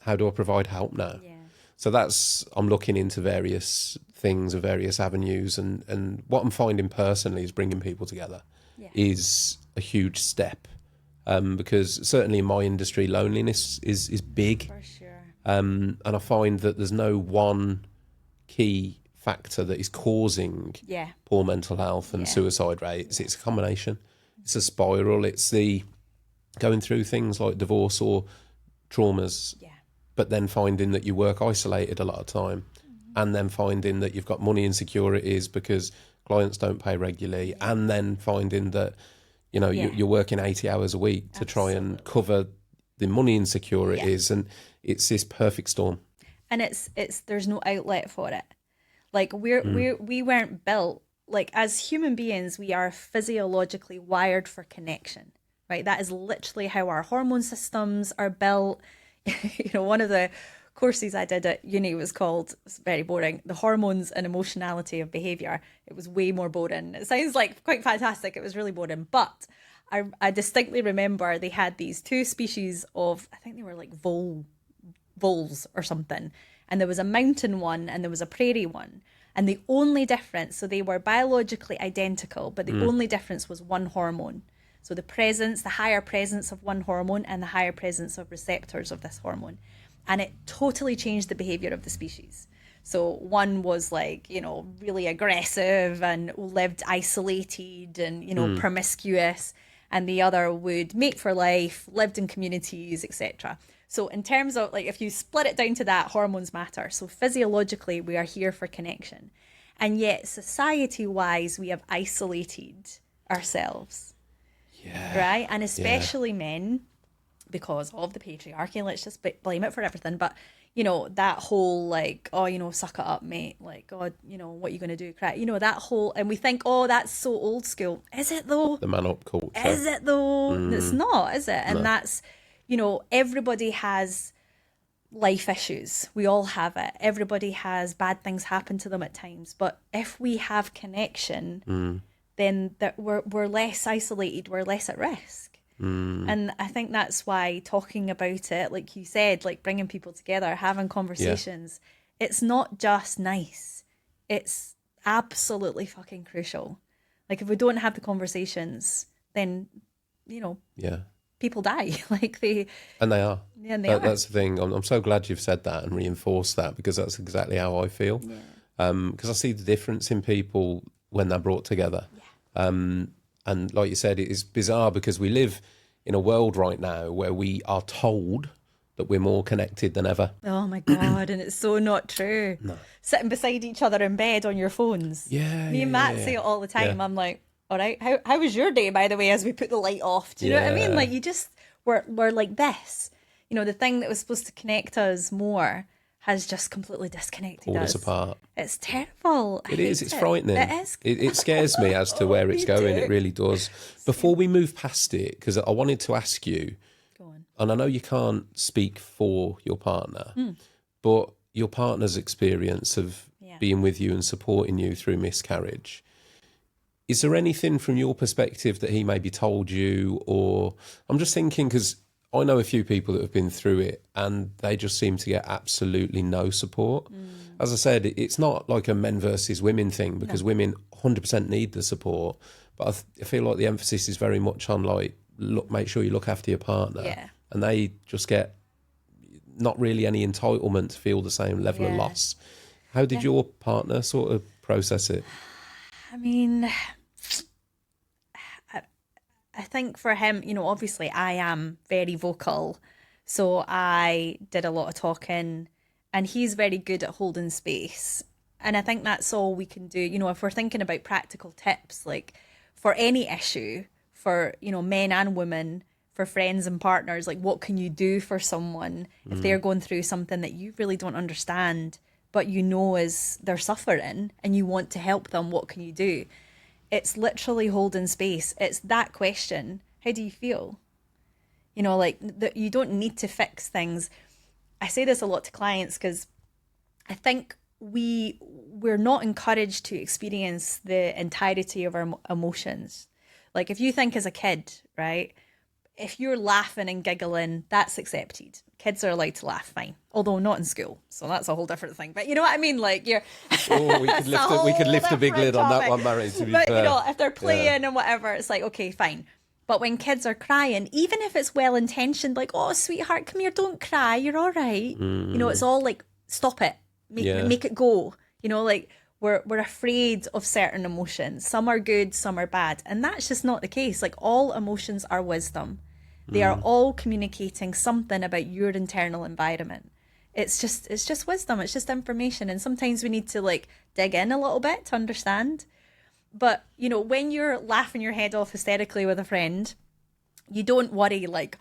How do I provide help now? Yeah. So I'm looking into various things or various avenues, and what I'm finding personally is bringing people together is a huge step, because certainly in my industry, loneliness is big. For sure. And I find that there's no one key factor that is causing poor mental health and suicide rates. It's a combination. It's a spiral. It's the going through things like divorce or traumas, but then finding that you work isolated a lot of time, and then finding that you've got money insecurities because clients don't pay regularly, and then finding that you're working 80 hours a week to try and cover the money insecurities, and it's this perfect storm. And it's there's no outlet for it. Like we weren't built, like as human beings, we are physiologically wired for connection, right? That is literally how our hormone systems are built. One of the courses I did at uni was called, it's very boring, The Hormones and Emotionality of Behaviour. It was way more boring. It sounds like quite fantastic. It was really boring. But I distinctly remember they had these two species of, I think they were like voles or something. And there was a mountain one and there was a prairie one. And the only difference, so they were biologically identical, but the only difference was one hormone. So the higher presence of one hormone and the higher presence of receptors of this hormone. And it totally changed the behavior of the species. So one was like, really aggressive and lived isolated and, promiscuous. And the other would mate for life, lived in communities, etc. So in terms of like, if you split it down to that, hormones matter. So physiologically, we are here for connection. And yet society-wise, we have isolated ourselves. Yeah. Right? And especially men, because of the patriarchy, let's just blame it for everything. But, you know, that whole like, oh, you know, suck it up, mate. Like, God, you know, what are you going to do? Cry. You know, that whole, and we think, oh, that's so old school. Is it though? The man up culture. Is it though? It's not, is it? And that's, you know, everybody has life issues. We all have it. Everybody has bad things happen to them at times. But if we have connection, then we're less isolated. We're less at risk. And I think that's why talking about it, like you said, like bringing people together, having conversations, it's not just nice. It's absolutely fucking crucial. Like if we don't have the conversations, then, you know, people die. Like and they are. Yeah, and they are. That's the thing. I'm so glad you've said that and reinforced that, because that's exactly how I feel. Because I see the difference in people when they're brought together. And like you said, it is bizarre because we live in a world right now where we are told that we're more connected than ever. Oh my God, and it's so not true. No. Sitting beside each other in bed on your phones. Me and Matt say it all the time. I'm like, all right, how was your day, by the way, as we put the light off? Do you know what I mean? Like you just, we're like this. You know, the thing that was supposed to connect us more has just completely disconnected Pulled us apart. It's terrible. It is. It's frightening. It is. It scares me as to where it's going. It really does. Before we move past it, because I wanted to ask you, Go on. and I know you can't speak for your partner, but your partner's experience of being with you and supporting you through miscarriage, is there anything from your perspective that he maybe told you? Or I'm just thinking, because I know a few people that have been through it and they just seem to get absolutely no support. As I said, it's not like a men versus women thing, because women 100% need the support. But I feel like the emphasis is very much on like, make sure you look after your partner. And they just get not really any entitlement to feel the same level of loss. How did your partner sort of process it? I mean, I think for him, you know, obviously I am very vocal, so I did a lot of talking, and he's very good at holding space. And I think that's all we can do. You know, if we're thinking about practical tips, like for any issue, for, you know, men and women, for friends and partners, like what can you do for someone if they're going through something that you really don't understand, but you know is they're suffering and you want to help them, what can you do? It's literally holding space. It's that question. How do you feel? You know, like you don't need to fix things. I say this a lot to clients because I think we're not encouraged to experience the entirety of our emotions. Like if you think as a kid, right, if you're laughing and giggling, that's accepted. Kids are allowed to laugh, fine. Although not in school, so that's a whole different thing. But you know what I mean? Like you're. Oh, we could lift a big lid on that one, Mhairi. To be fair, you know, if they're playing and whatever, it's like okay, fine. But when kids are crying, even if it's well intentioned, like oh sweetheart, come here, don't cry, you're all right. You know, it's all like stop it, make it go. You know, like we're afraid of certain emotions. Some are good, some are bad, and that's just not the case. Like all emotions are wisdom. They are all communicating something about your internal environment. It's just wisdom. It's just information. And sometimes we need to like dig in a little bit to understand. But, you know, when you're laughing your head off hysterically with a friend, you don't worry like,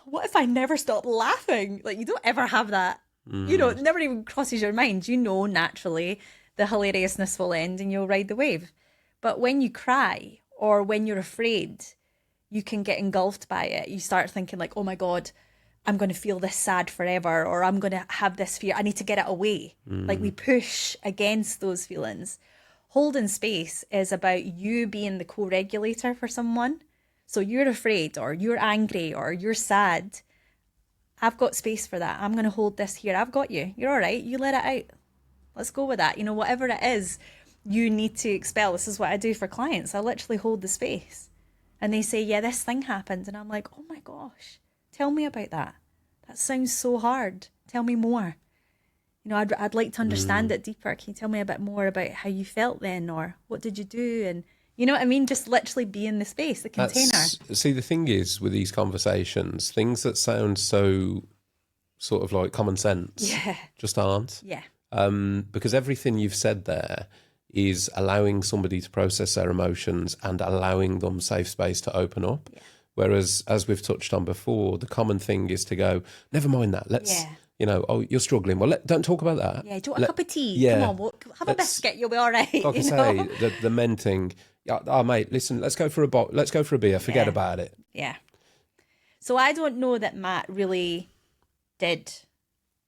what if I never stop laughing? Like you don't ever have that. You know, it never even crosses your mind. You know, naturally the hilariousness will end and you'll ride the wave. But when you cry or when you're afraid, you can get engulfed by it. You start thinking like, oh my God, I'm going to feel this sad forever, or I'm going to have this fear. I need to get it away. Like we push against those feelings. Holding space is about you being the co-regulator for someone. So you're afraid or you're angry or you're sad. I've got space for that. I'm going to hold this here. I've got you. You're all right. You let it out. Let's go with that. You know, whatever it is you need to expel. This is what I do for clients. I literally hold the space. And they say, yeah, this thing happened. And I'm like, oh my gosh, tell me about that. That sounds so hard. Tell me more. You know, I'd like to understand it deeper. Can you tell me a bit more about how you felt then? Or what did you do? And you know what I mean? Just literally be in the space, the container. See, the thing is with these conversations, things that sound so sort of like common sense just aren't. Because everything you've said there is allowing somebody to process their emotions and allowing them safe space to open up. Whereas, as we've touched on before, the common thing is to go, never mind that. you know, oh, you're struggling. Well, don't talk about that. Yeah, do you want a cup of tea? Yeah. Come on, have a biscuit. You'll be all right. Like I say, the men thing. Yeah, oh, mate, listen, let's go for a beer. Forget about it. Yeah. So I don't know that Matt really did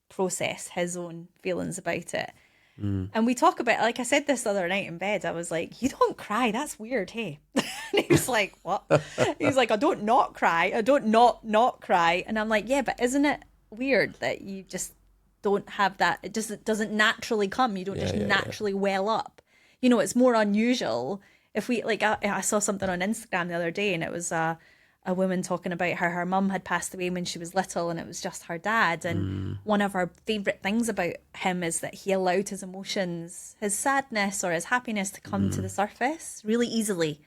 process his own feelings about it. And we talk about, like I said this the other night in bed, I was like, you don't cry, that's weird, hey? And he was like, what? He's like, I don't not cry, I don't not cry. And I'm like, yeah, but isn't it weird that you just don't have that? It just doesn't naturally come. You don't naturally well up. You know, it's more unusual. If we, like, I saw something on Instagram the other day, and it was a woman talking about how her mum had passed away when she was little, and it was just her dad. And one of her favourite things about him is that he allowed his emotions, his sadness or his happiness, to come to the surface really easily.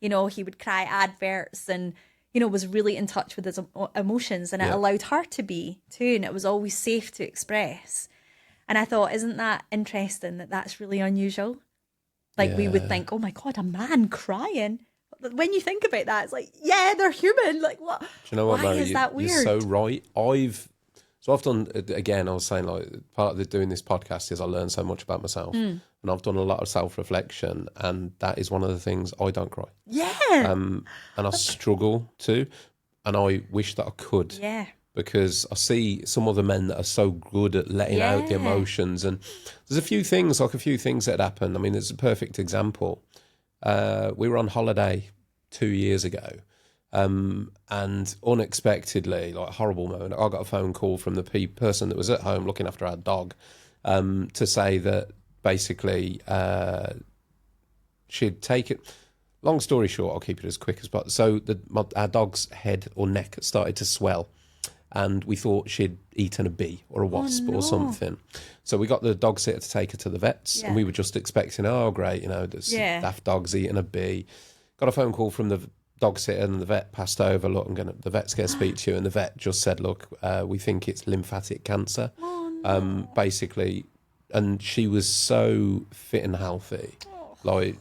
You know, he would cry adverts and, you know, was really in touch with his emotions, and it allowed her to be too, and it was always safe to express. And I thought, isn't that interesting that that's really unusual? Like, we would think, oh my God, a man crying. When you think about that, it's like, yeah, they're human. Like, what? Do you know what, Why Mhairi? is that weird? You're so right. I've done, again, I was saying, like, part of doing this podcast is I learn so much about myself. And I've done a lot of self-reflection, and that is one of the things. I don't cry. Yeah. And I struggle to, and I wish that I could. Yeah. Because I see some other men that are so good at letting out the emotions. And there's a few things that happened. I mean, it's a perfect example. We were on holiday 2 years ago, and unexpectedly, like, a horrible moment, I got a phone call from the person that was at home looking after our dog, to say that basically she'd take it. Long story short, I'll keep it as quick as possible. So our dog's head or neck started to swell, and we thought she'd eaten a bee or a wasp or something. So we got the dog sitter to take her to the vets, and we were just expecting, oh, great, you know, this daft dog's eating a bee. Got a phone call from the dog sitter, and the vet passed over, look, the vet's going to speak to you. And the vet just said, look, we think it's lymphatic cancer, basically. And she was so fit and healthy. Like,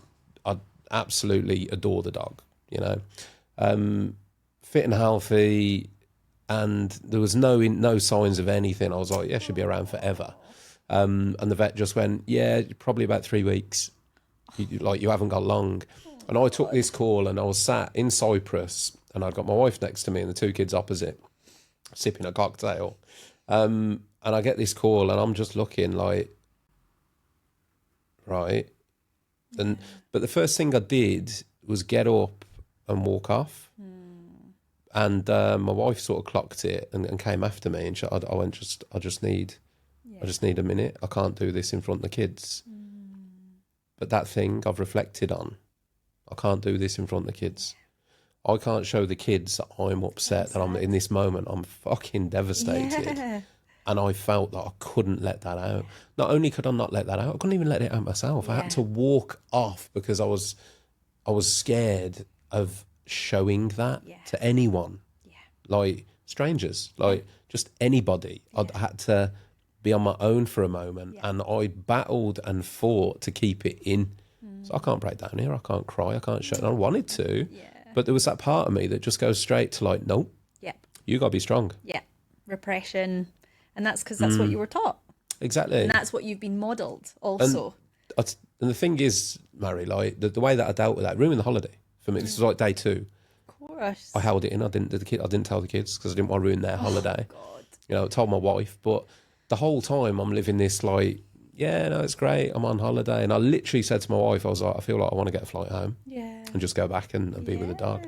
I absolutely adore the dog, you know. Fit and healthy, and there was no signs of anything. I was like, yeah, she'll be around forever. And the vet just went, yeah, probably about 3 weeks. You haven't got long. And I took this call, and I was sat in Cyprus, and I'd got my wife next to me and the two kids opposite, sipping a cocktail. And I get this call, and I'm just looking like, right. But the first thing I did was get up and walk off. And my wife sort of clocked it and came after me, and I went, I just need a minute. I can't do this in front of the kids. But that thing I've reflected on, I can't do this in front of the kids. I can't show the kids that I'm upset, that I'm in this moment. I'm fucking devastated. Yeah. And I felt that I couldn't let that out. Not only could I not let that out, I couldn't even let it out myself. I had to walk off because I was scared of showing that to anyone, like strangers, like just anybody. I had to be on my own for a moment, and I battled and fought to keep it in. So I can't break down here, I can't cry, I can't show it. I wanted to, but there was that part of me that just goes straight to like, nope, you gotta be strong. Repression, and that's because that's what you were taught. Exactly. And that's what you've been modelled also. And the thing is, Mhairi, like the way that I dealt with that, ruined the holiday for me. This was like day 2. Of course. I held it in. I didn't tell the kids because I didn't want to ruin their holiday. God. You know, I told my wife, but the whole time I'm living this like, yeah, no, it's great, I'm on holiday. And I literally said to my wife, I was like, I feel like I want to get a flight home and just go back and be with the dog.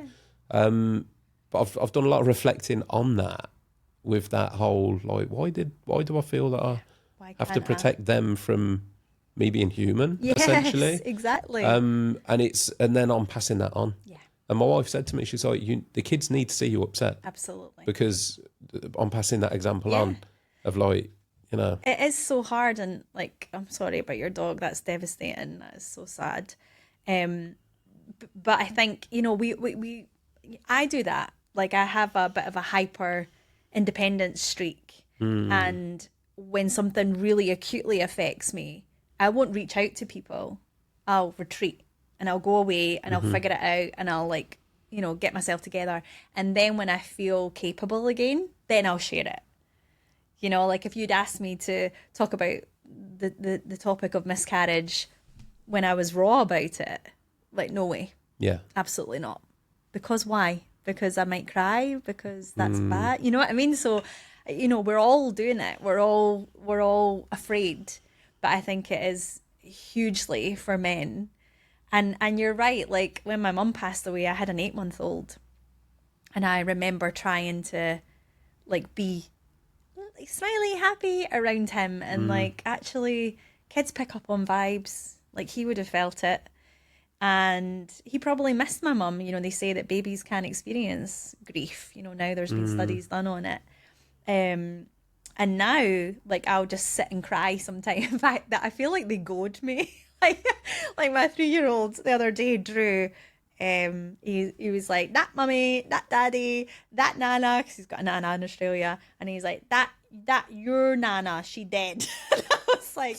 But I've done a lot of reflecting on that, with that whole, like, why do I feel that I have to protect them from me being human, essentially? Exactly. And then I'm passing that on. And my wife said to me, she's like, the kids need to see you upset. Absolutely. Because I'm passing that example on of, like, you know. It is so hard, and like, I'm sorry about your dog. That's devastating. That is so sad. But I think, you know, I do that. Like, I have a bit of a hyper independence streak. And when something really acutely affects me, I won't reach out to people. I'll retreat, and I'll go away, and I'll figure it out, and I'll, like, you know, get myself together. And then when I feel capable again, then I'll share it. You know, like if you'd asked me to talk about the topic of miscarriage when I was raw about it, like, no way. Yeah. Absolutely not. Because why? Because I might cry, because that's bad. You know what I mean? So, you know, we're all doing it. We're all afraid. But I think it is hugely for men. And you're right, like when my mum passed away, I had an 8-month-old. And I remember trying to like be like smiley, happy around him. And like, actually, kids pick up on vibes. Like, he would have felt it. And he probably missed my mum. You know, they say that babies can't experience grief. You know, now there's been studies done on it. And now, like, I'll just sit and cry sometimes. In fact, that I feel like they goad me. like my 3-year-old the other day, Drew, he was like, that mummy, that daddy, that nana, because he's got a nana in Australia, and he's like, that your nana, she dead. And I was like,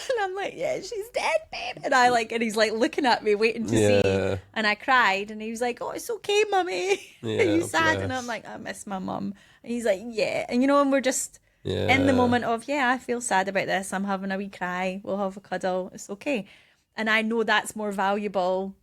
and I'm like, yeah, she's dead, babe. And he's like looking at me, waiting to see. And I cried, and he was like, oh, it's okay, mummy. Are you sad? And I'm like, I miss my mum. And he's like, yeah. And you know, and we're just in the moment of, I feel sad about this. I'm having a wee cry. We'll have a cuddle. It's okay. And I know that's more valuable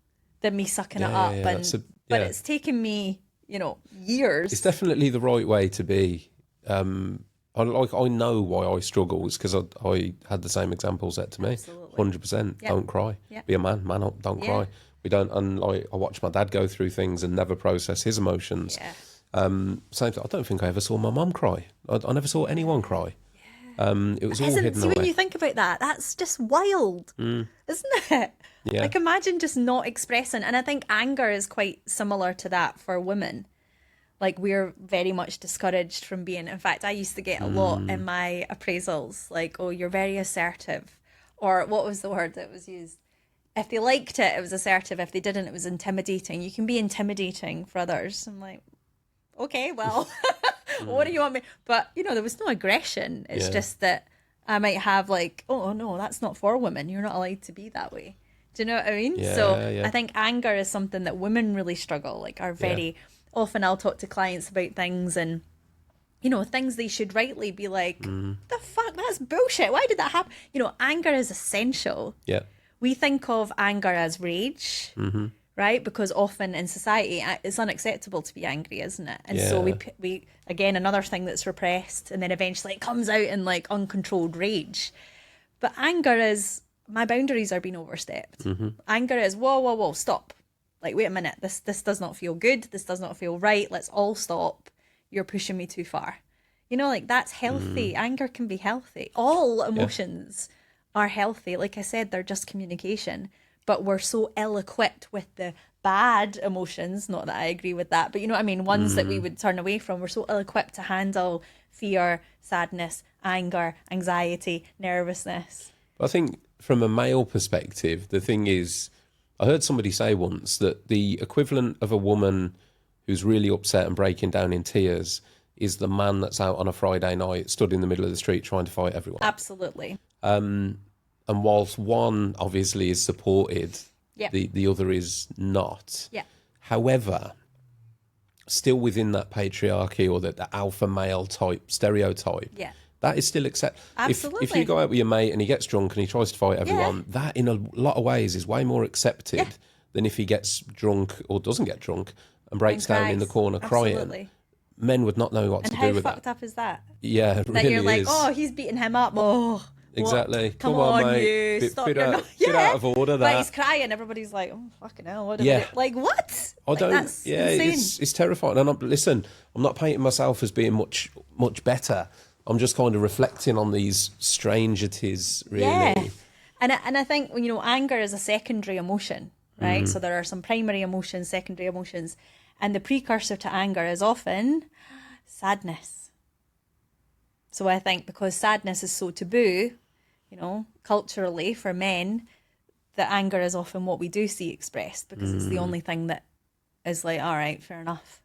than me sucking it up. But it's taken me, you know, years. It's definitely the right way to be. I know why I struggle is because I had the same example set to me. Absolutely. 100%. Don't cry. Be a man up. Don't cry. We don't. And like, I watched my dad go through things and never process his emotions. Same thing. I don't think I ever saw my mum cry. I never saw anyone cry. It was all hidden away. When you think about that, that's just wild, isn't it? Yeah. Like, imagine just not expressing. And I think anger is quite similar to that for women. Like, we're very much discouraged from being, in fact, I used to get a lot in my appraisals, like, oh, you're very assertive. Or what was the word that was used? If they liked it, it was assertive. If they didn't, it was intimidating. You can be intimidating for others. I'm like, okay, well, what do you want me? But, you know, there was no aggression. It's just that I might have like, oh, no, that's not for women. You're not allowed to be that way. Do you know what I mean? I think anger is something that women really struggle, like are very... Often I'll talk to clients about things and, you know, things they should rightly be like, the fuck, that's bullshit. Why did that happen? You know, anger is essential. Yeah. We think of anger as rage, right? Because often in society, it's unacceptable to be angry, isn't it? And so we, again, another thing that's repressed, and then eventually it comes out in like uncontrolled rage. But anger is, my boundaries are being overstepped. Anger is, whoa, stop. Like, wait a minute, this does not feel good. This does not feel right. Let's all stop. You're pushing me too far. You know, like, that's healthy. Anger can be healthy. All emotions are healthy. Like I said, they're just communication. But we're so ill-equipped with the bad emotions. Not that I agree with that, but you know what I mean? Ones that we would turn away from. We're so ill-equipped to handle fear, sadness, anger, anxiety, nervousness. I think from a male perspective, the thing is, I heard somebody say once that the equivalent of a woman who's really upset and breaking down in tears is the man that's out on a Friday night, stood in the middle of the street trying to fight everyone. Absolutely. And whilst one obviously is supported, the other is not. Yeah. However, still within that patriarchy or the alpha male type stereotype, that is still accepted. Absolutely. If you go out with your mate and he gets drunk and he tries to fight everyone, that in a lot of ways is way more accepted than if he gets drunk or doesn't get drunk and breaks down in the corner crying. Men would not know what to do with that. How fucked up is that? Yeah, it really is. That you're like, oh, he's beating him up. Oh, exactly. Come on, mate. You. Stop. Get out of order. That. But he's crying. Everybody's like, oh, fucking hell. What like, what? I don't. That's insane. It's terrifying. And listen, I'm not painting myself as being much better. I'm just kind of reflecting on these strangeties, really. Yeah. And I think, you know, anger is a secondary emotion, right? So there are some primary emotions, secondary emotions. And the precursor to anger is often sadness. So I think because sadness is so taboo, you know, culturally for men, that anger is often what we do see expressed because it's the only thing that is like, all right, fair enough.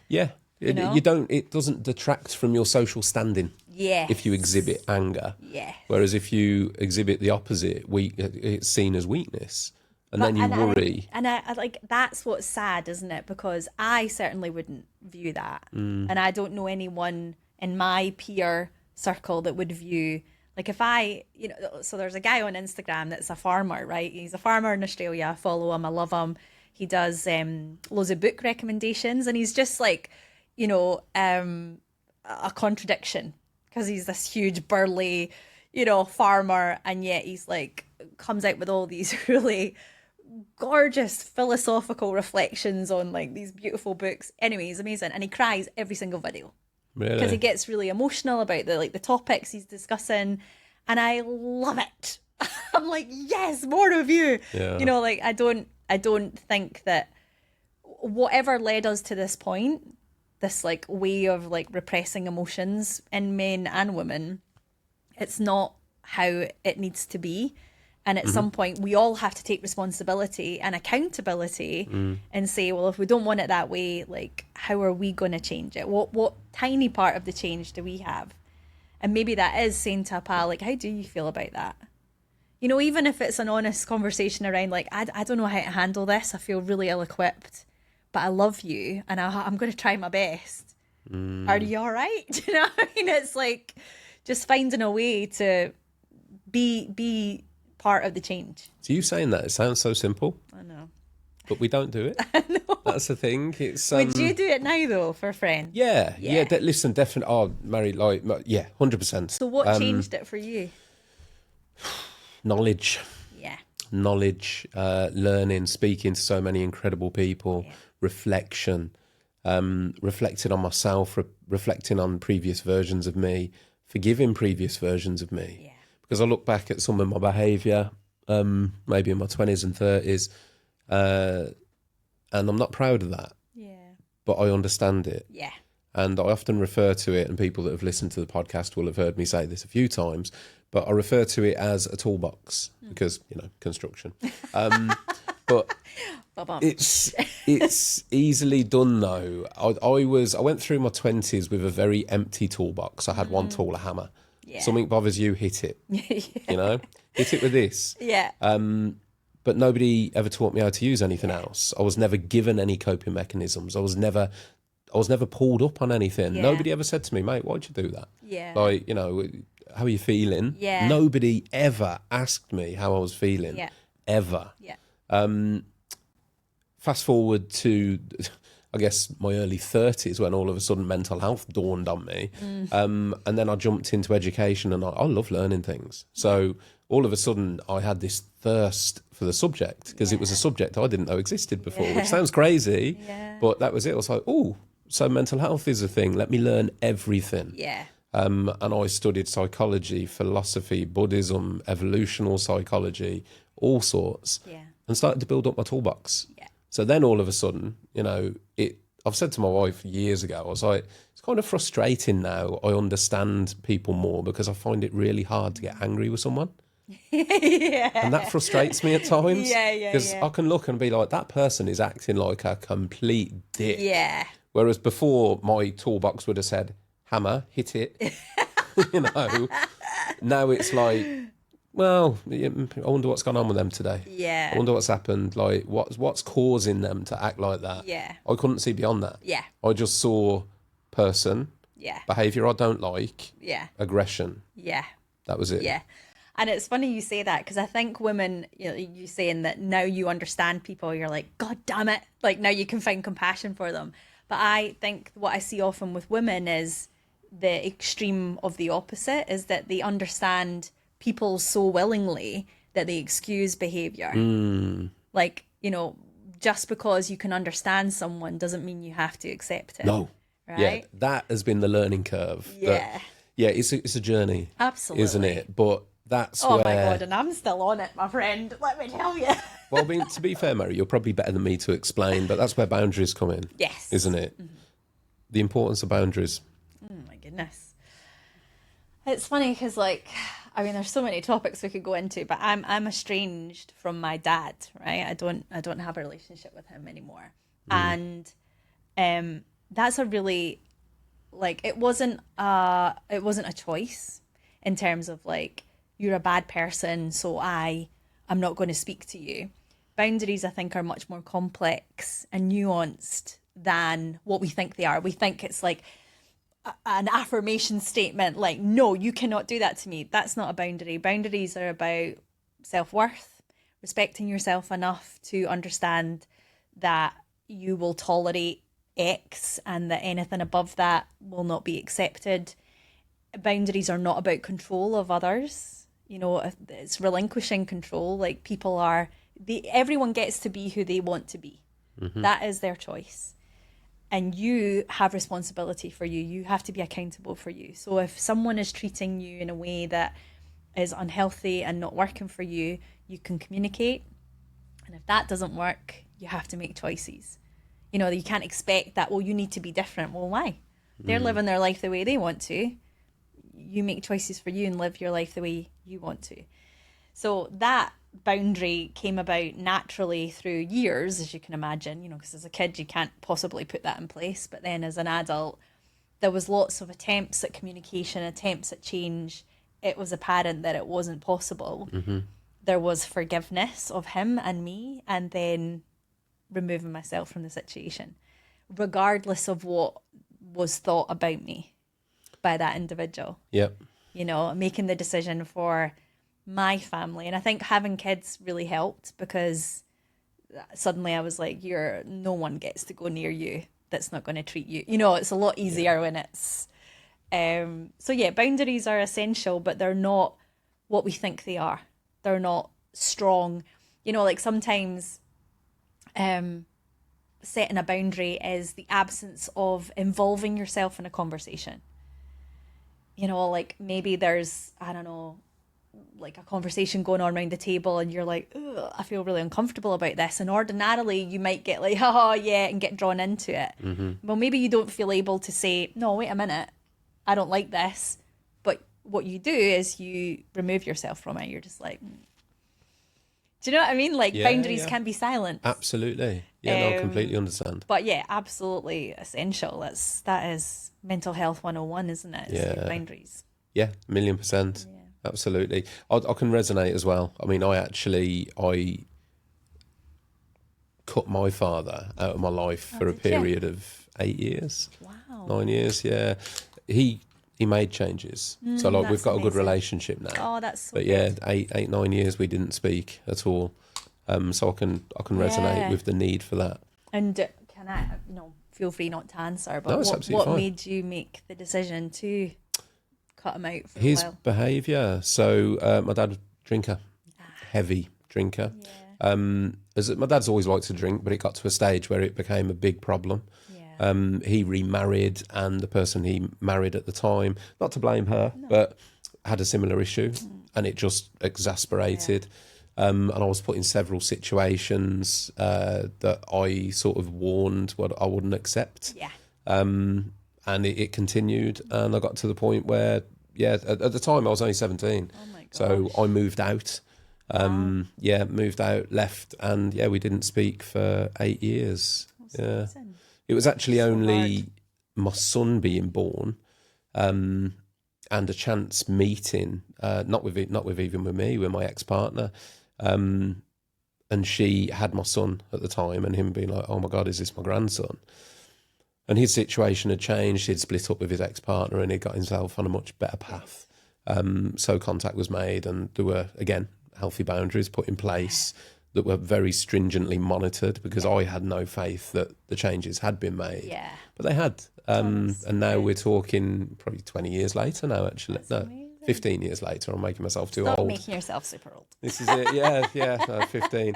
Yeah. It doesn't detract from your social standing if you exhibit anger. Yeah. Whereas if you exhibit the opposite, it's seen as weakness. And then you worry. I like, that's what's sad, isn't it? Because I certainly wouldn't view that. And I don't know anyone in my peer circle that would view, like if I, you know, so there's a guy on Instagram that's a farmer, right? He's a farmer in Australia. I follow him. I love him. He does loads of book recommendations, and he's just like, you know, a contradiction, because he's this huge burly, you know, farmer, and yet he's like comes out with all these really gorgeous philosophical reflections on like these beautiful books. Anyway, he's amazing, and he cries every single video. Really? Because he gets really emotional about the topics he's discussing, and I love it. I'm like, yes, more of you. Yeah. You know, like I don't think that whatever led us to this point, this like way of like repressing emotions in men and women, it's not how it needs to be. And at some point, we all have to take responsibility and accountability and say, well, if we don't want it that way, like, how are we going to change it? What tiny part of the change do we have? And maybe that is saying to a pal, like, how do you feel about that? You know, even if it's an honest conversation around, like, I don't know how to handle this. I feel really ill-equipped, but I love you and I'm going to try my best. Are you all right? Do you know what I mean? It's like just finding a way to be part of the change. So you saying that, it sounds so simple. I know. But we don't do it. I know. That's the thing. It's Would you do it now, though, for a friend? Yeah. Listen, definitely. Oh, Mhairi, like, yeah, 100%. So what changed it for you? Knowledge. Yeah. Knowledge, learning, speaking to so many incredible people, reflection, reflecting on myself, reflecting on previous versions of me, forgiving previous versions of me. Yeah. Because I look back at some of my behaviour, maybe in my 20s and 30s, and I'm not proud of that. Yeah. But I understand it. Yeah. And I often refer to it, and people that have listened to the podcast will have heard me say this a few times, but I refer to it as a toolbox because, you know, construction. But it's easily done though. I went through my 20s with a very empty toolbox. I had one tool, a hammer. Yeah. Something bothers you, hit it. You know, hit it with this. Yeah. But nobody ever taught me how to use anything else. I was never given any coping mechanisms. I was never pulled up on anything. Yeah. Nobody ever said to me, mate, why'd you do that? Yeah. Like, you know, how are you feeling? Yeah. Nobody ever asked me how I was feeling. Yeah. Ever. Yeah. Fast forward to, I guess, my early 30s when all of a sudden mental health dawned on me. And then I jumped into education, and I love learning things. So all of a sudden I had this thirst for the subject because it was a subject I didn't know existed before, which sounds crazy, but that was it. I was like, oh, so mental health is a thing. Let me learn everything. Yeah. And I studied psychology, philosophy, Buddhism, evolutional psychology, all sorts, and started to build up my toolbox. Yeah. So then all of a sudden, you know, I've said to my wife years ago, I was like, it's kind of frustrating now. I understand people more because I find it really hard to get angry with someone. And that frustrates me at times. Because I can look and be like, that person is acting like a complete dick. Yeah. Whereas before, my toolbox would have said, hammer, hit it. You know, now it's like, well, I wonder what's gone on with them today. Yeah. I wonder what's happened. Like, what's causing them to act like that? Yeah. I couldn't see beyond that. Yeah. I just saw person, behaviour I don't like, aggression. Yeah. That was it. Yeah. And it's funny you say that, because I think women, you know, you saying that now you understand people, you're like, God damn it. Like, now you can find compassion for them. But I think what I see often with women is the extreme of the opposite, is that they understand people so willingly that they excuse behaviour. Like, you know, just because you can understand someone doesn't mean you have to accept it. No. Right? Yeah, that has been the learning curve. Yeah. It's a journey. Absolutely. Isn't it? But that's oh where... my God, and I'm still on it, my friend. Let me tell you. Well, I mean, to be fair, Mhairi, you're probably better than me to explain, but that's where boundaries come in. Yes. Isn't it? The importance of boundaries. Oh my goodness. It's funny because, like, I mean, there's so many topics we could go into, but I'm estranged from my dad, right? I don't have a relationship with him anymore. And that's a really, like, it wasn't a choice in terms of, like, you're a bad person, so I'm not going to speak to you. Boundaries, I think, are much more complex and nuanced than what we think they are. We think it's like, an affirmation statement like, no, you cannot do that to me. That's not a boundary. Boundaries are about self-worth, respecting yourself enough to understand that you will tolerate X and that anything above that will not be accepted. Boundaries are not about control of others. You know, it's relinquishing control. Like, everyone gets to be who they want to be. That is their choice. And you have responsibility for you. You have to be accountable for you. So if someone is treating you in a way that is unhealthy and not working for you, you can communicate. And if that doesn't work, you have to make choices. You know, you can't expect that, well, you need to be different. Well, why? They're living their life the way they want to. You make choices for you and live your life the way you want to. So that boundary came about naturally through years, as you can imagine, you know, because as a kid, you can't possibly put that in place. But then as an adult, there was lots of attempts at communication, attempts at change. It was apparent that it wasn't possible. There was forgiveness of him and me, and then removing myself from the situation, regardless of what was thought about me by that individual. Yep. You know, making the decision for my family. And I think having kids really helped, because suddenly I was like, no one gets to go near you that's not going to treat you. You know, it's a lot easier when it's... So yeah, boundaries are essential, but they're not what we think they are. They're not strong. You know, like sometimes setting a boundary is the absence of involving yourself in a conversation. You know, like maybe there's, I don't know, like a conversation going on around the table and you're like, ugh, I feel really uncomfortable about this. And ordinarily you might get like, oh yeah, and get drawn into it. Well, maybe you don't feel able to say, no, wait a minute, I don't like this. But what you do is you remove yourself from it. You're just like, do you know what I mean? Like boundaries can be silent. Absolutely. Yeah, no, I completely understand. But yeah, absolutely essential. That is mental health 101, isn't it? It's your boundaries. Yeah, 1,000,000%. Yeah. Absolutely. I can resonate as well. I mean, I cut my father out of my life for a period of 8 years. Wow. 9 years, yeah. He made changes. So like we've got a good relationship now. Oh, that's so But good. yeah, 9 years we didn't speak at all. So I can resonate with the need for that. And can I, feel free not to answer, but No, it's absolutely what fine. made you make the decision to cut him out for His a while? behaviour. So my dad was a drinker, heavy drinker. Yeah. My dad's always liked to drink, but it got to a stage where it became a big problem. Yeah. He remarried, and the person he married at the time, not to blame her, but had a similar issue, and it just exasperated. And I was put in several situations that I sort of warned what I wouldn't accept. Yeah. And it continued, and I got to the point where, at the time I was only 17. Oh my gosh. So I moved out. Moved out, left, and we didn't speak for 8 years. Amazing. It was actually So only hard. my son being born, and a chance meeting, not with me, with my ex-partner, and she had my son at the time, and him being like, oh my God, is this my grandson? And his situation had changed. He'd split up with his ex-partner and he got himself on a much better path. So contact was made, and there were, again, healthy boundaries put in place that were very stringently monitored, because I had no faith that the changes had been made. Yeah. But they had. And now we're talking probably 20 years later now, actually. That's no, amazing. 15 years later. I'm making myself too Stop old. making yourself super old. This is it. No, 15.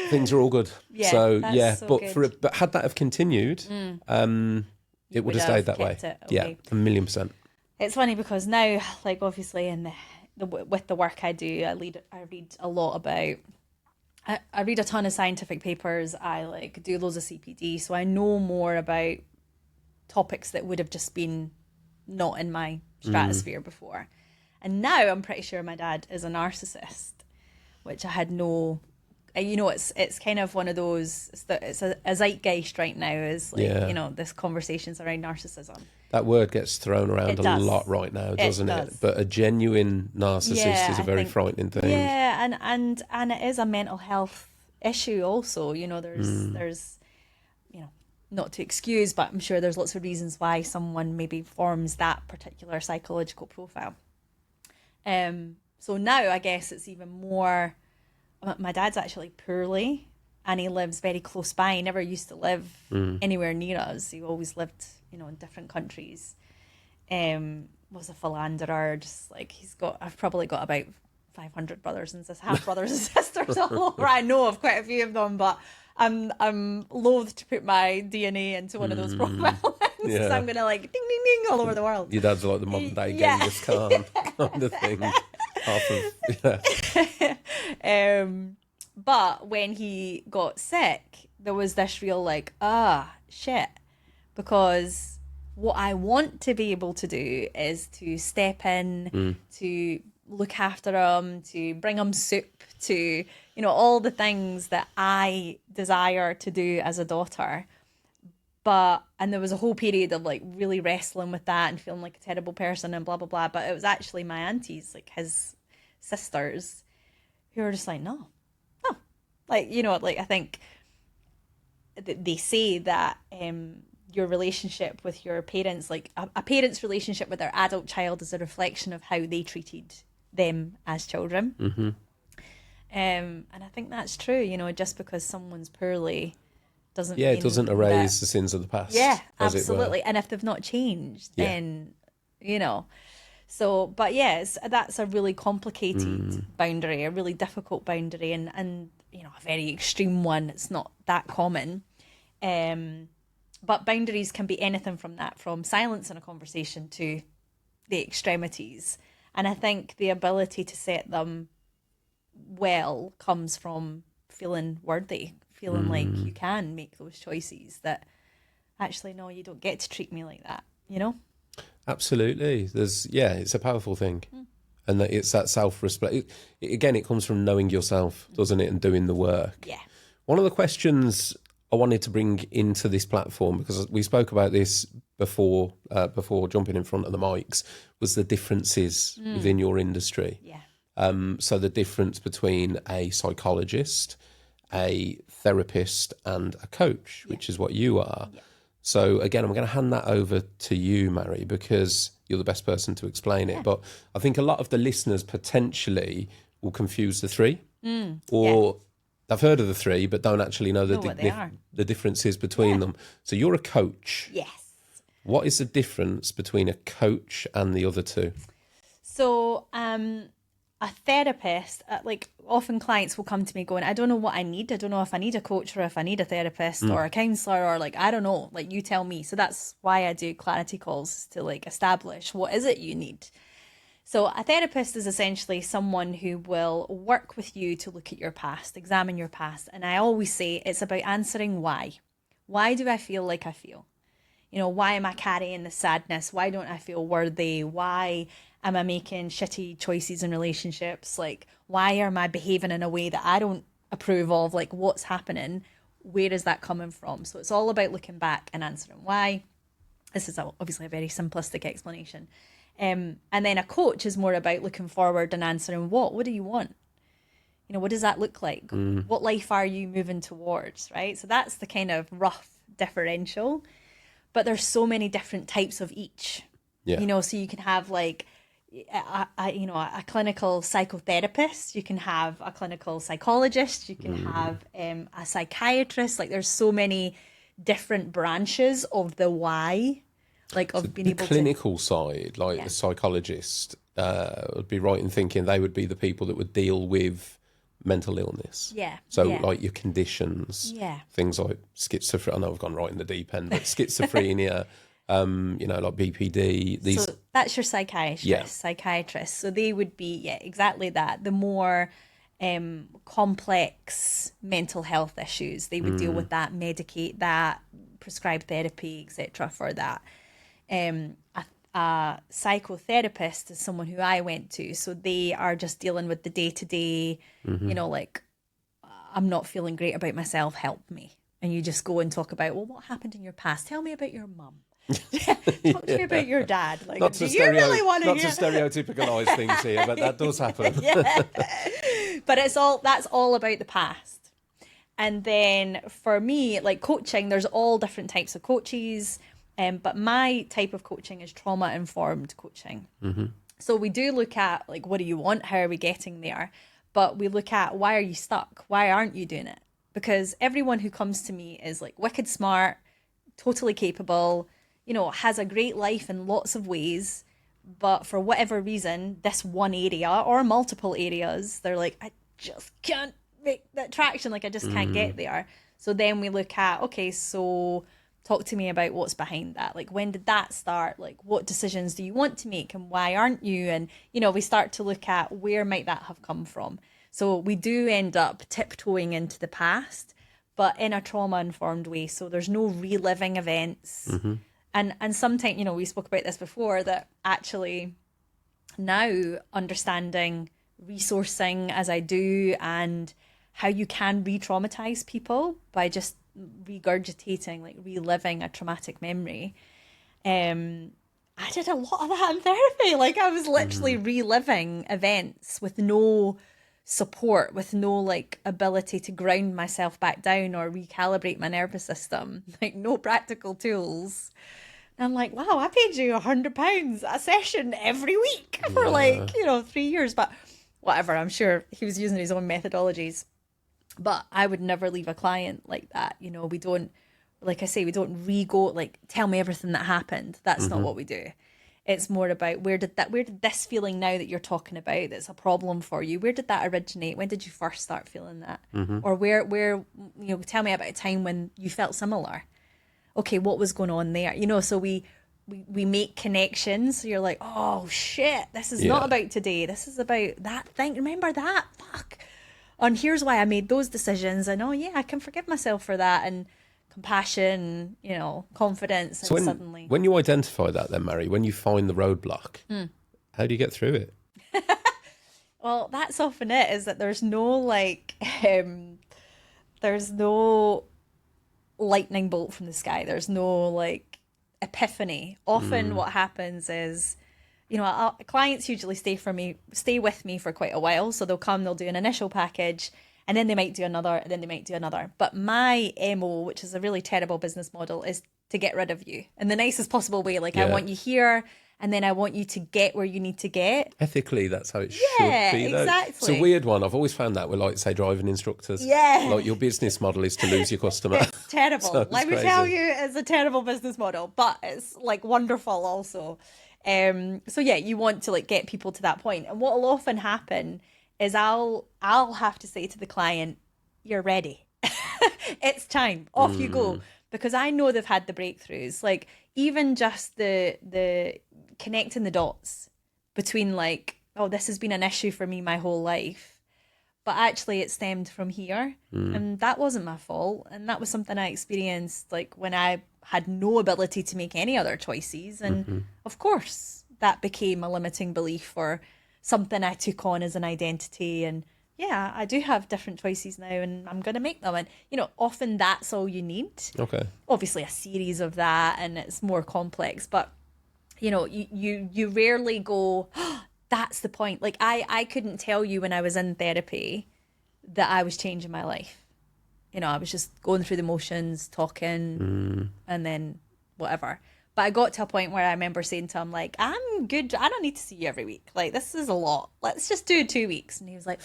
Things are all good. Yeah, so that's so but good. but had that have continued, it would have stayed that way. kept it Yeah, away. 1,000,000%. It's funny because now, like obviously with the work I do, I read a lot about. I read a ton of scientific papers. I do loads of CPD, so I know more about topics that would have just been not in my stratosphere before. And now I'm pretty sure my dad is a narcissist, which I had no. It's kind of one of those. It's a zeitgeist right now. Is this conversations around narcissism. That word gets thrown around It a does. lot right now, doesn't it? does. But a genuine narcissist is a I very think- frightening thing. Yeah, and it is a mental health issue also. There's not to excuse, but I'm sure there's lots of reasons why someone maybe forms that particular psychological profile. So now I guess it's even more, my dad's actually poorly and he lives very close by. He never used to live anywhere near us. He always lived, you know, in different countries. Was a philanderer, just like I've probably got about 500 brothers and half brothers and sisters all over. I know of quite a few of them, but I'm loath to put my DNA into one of those profiles. Yeah. So I'm gonna like ding ding ding all over the world. Your dad's like the modern day Genghis Khan kind of thing. But when he got sick, there was this real like, shit, because what I want to be able to do is to step in, to look after him, to bring him soup, to, you know, all the things that I desire to do as a daughter. And there was a whole period of like really wrestling with that and feeling like a terrible person and blah, blah, blah. But it was actually my aunties, like his sisters, who were just like, no. Like, you know, like I think they say that your relationship with your parents, like a parent's relationship with their adult child is a reflection of how they treated them as children. Mm-hmm. And I think that's true, you know, just because someone's poorly doesn't mean it doesn't erase the sins of the past. Yeah, absolutely. And if they've not changed, then, you know. So, but yes, that's a really complicated boundary, a really difficult boundary, and you know, a very extreme one. It's not that common. But boundaries can be anything from that, from silence in a conversation to the extremities. And I think the ability to set them well comes from feeling worthy, feeling like you can make those choices, that actually, no, you don't get to treat me like that, you know? Absolutely. It's a powerful thing. And that it's that self-respect. Again, it comes from knowing yourself, doesn't it? And doing the work. Yeah. One of the questions I wanted to bring into this platform, because we spoke about this before jumping in front of the mics, was the differences within your industry. Yeah. So the difference between a psychologist, a therapist, and a coach, which is what you are. Yeah. So again, I'm going to hand that over to you, Mhairi, because you're the best person to explain it. But I think a lot of the listeners potentially will confuse the three, or they've heard of the three, but don't actually know the differences between them. So you're a coach. Yes. What is the difference between a coach and the other two? So a therapist, like often clients will come to me going, I don't know what I need. I don't know if I need a coach or if I need a therapist or a counsellor, or like, I don't know, like you tell me. So that's why I do clarity calls, to like establish what is it you need. So a therapist is essentially someone who will work with you to look at your past, examine your past. And I always say it's about answering why. Why do I feel like I feel? You know, why am I carrying the sadness? Why don't I feel worthy? Why am I making shitty choices in relationships? Like, why am I behaving in a way that I don't approve of? Like, what's happening? Where is that coming from? So it's all about looking back and answering why. This is obviously a very simplistic explanation. And then a coach is more about looking forward and answering what? What do you want? You know, what does that look like? What life are you moving towards, right? So that's the kind of rough differential. But there's so many different types of each. Yeah. You know, so you can have like a clinical psychotherapist, you can have a clinical psychologist, you can have a psychiatrist. Like there's so many different branches of the why, like of being able to... The clinical side, like the psychologist would be right in thinking they would be the people that would deal with mental illness. Yeah. So like your conditions, things like schizophrenia. I know I've gone right in the deep end, but schizophrenia, you know, like BPD. So that's your psychiatrist. So they would be, exactly that. The more complex mental health issues, they would deal with that, medicate that, prescribe therapy, etc. for that. A psychotherapist is someone who I went to. So they are just dealing with the day-to-day, you know, like, I'm not feeling great about myself, help me. And you just go and talk about, well, what happened in your past? Tell me about your mum. Talk to me about your dad. Like, do you really want to hear? Not to stereotypicalise things here, but that does happen. But that's all about the past. And then for me, like coaching, there's all different types of coaches. But my type of coaching is trauma-informed coaching. So we do look at, like, what do you want? How are we getting there? But we look at, why are you stuck? Why aren't you doing it? Because everyone who comes to me is like wicked smart, totally capable, you know, has a great life in lots of ways. But for whatever reason, this one area or multiple areas, they're like, I just can't make that traction. Like, I just can't get there. So then we look at, okay, so talk to me about what's behind that. Like, when did that start? Like, what decisions do you want to make and why aren't you? And, you know, we start to look at where might that have come from. So we do end up tiptoeing into the past, but in a trauma-informed way. So there's no reliving events. And sometimes, you know, we spoke about this before, that actually now understanding resourcing as I do and how you can re-traumatize people by just regurgitating, like reliving a traumatic memory. I did a lot of that in therapy. Like, I was literally reliving events with no support, with no like ability to ground myself back down or recalibrate my nervous system, like no practical tools. And I'm like, wow, I paid you £100 a session every week for like, you know, 3 years. But whatever, I'm sure he was using his own methodologies. But I would never leave a client like that. You know, we don't, like I say, we don't re-go, like, tell me everything that happened. That's not what we do. It's more about where did this feeling now that you're talking about that's a problem for you, where did that originate? When did you first start feeling that? Or where, you know, tell me about a time when you felt similar. Okay, what was going on there? You know, so we make connections. So you're like, oh shit, this is not about today. This is about that thing. Remember that? Fuck. And here's why I made those decisions. And oh yeah, I can forgive myself for that. And compassion, you know, confidence. So and suddenly. When you identify that then, Mhairi, when you find the roadblock, how do you get through it? Well, that's often it, is that there's no like, there's no lightning bolt from the sky. There's no like epiphany. Often what happens is, you know, clients usually stay with me for quite a while. So they'll come, they'll do an initial package, and then they might do another, and then they might do another. But my MO, which is a really terrible business model, is to get rid of you in the nicest possible way. Like, I want you here, and then I want you to get where you need to get. Ethically, that's how it should be, though. Exactly. It's a weird one. I've always found that with, like, say, driving instructors. Yeah. Like, your business model is to lose your customer. It's terrible. So Let me tell you, it's a terrible business model, but it's like wonderful also. So yeah, you want to like get people to that point. And what will often happen is I'll have to say to the client, you're ready. It's time. Off you go. Because I know they've had the breakthroughs. Like, even just the connecting the dots between like, oh, this has been an issue for me my whole life, but actually it stemmed from here. And that wasn't my fault. And that was something I experienced like when I had no ability to make any other choices. And of course that became a limiting belief or something I took on as an identity. And yeah, I do have different choices now and I'm going to make them. And, you know, often that's all you need. Okay. Obviously a series of that and it's more complex, but you know, you rarely go, oh, that's the point. Like I couldn't tell you when I was in therapy that I was changing my life. You know, I was just going through the motions, talking, and then whatever. But I got to a point where I remember saying to him, like, I'm good. I don't need to see you every week. Like, this is a lot. Let's just do 2 weeks. And he was like,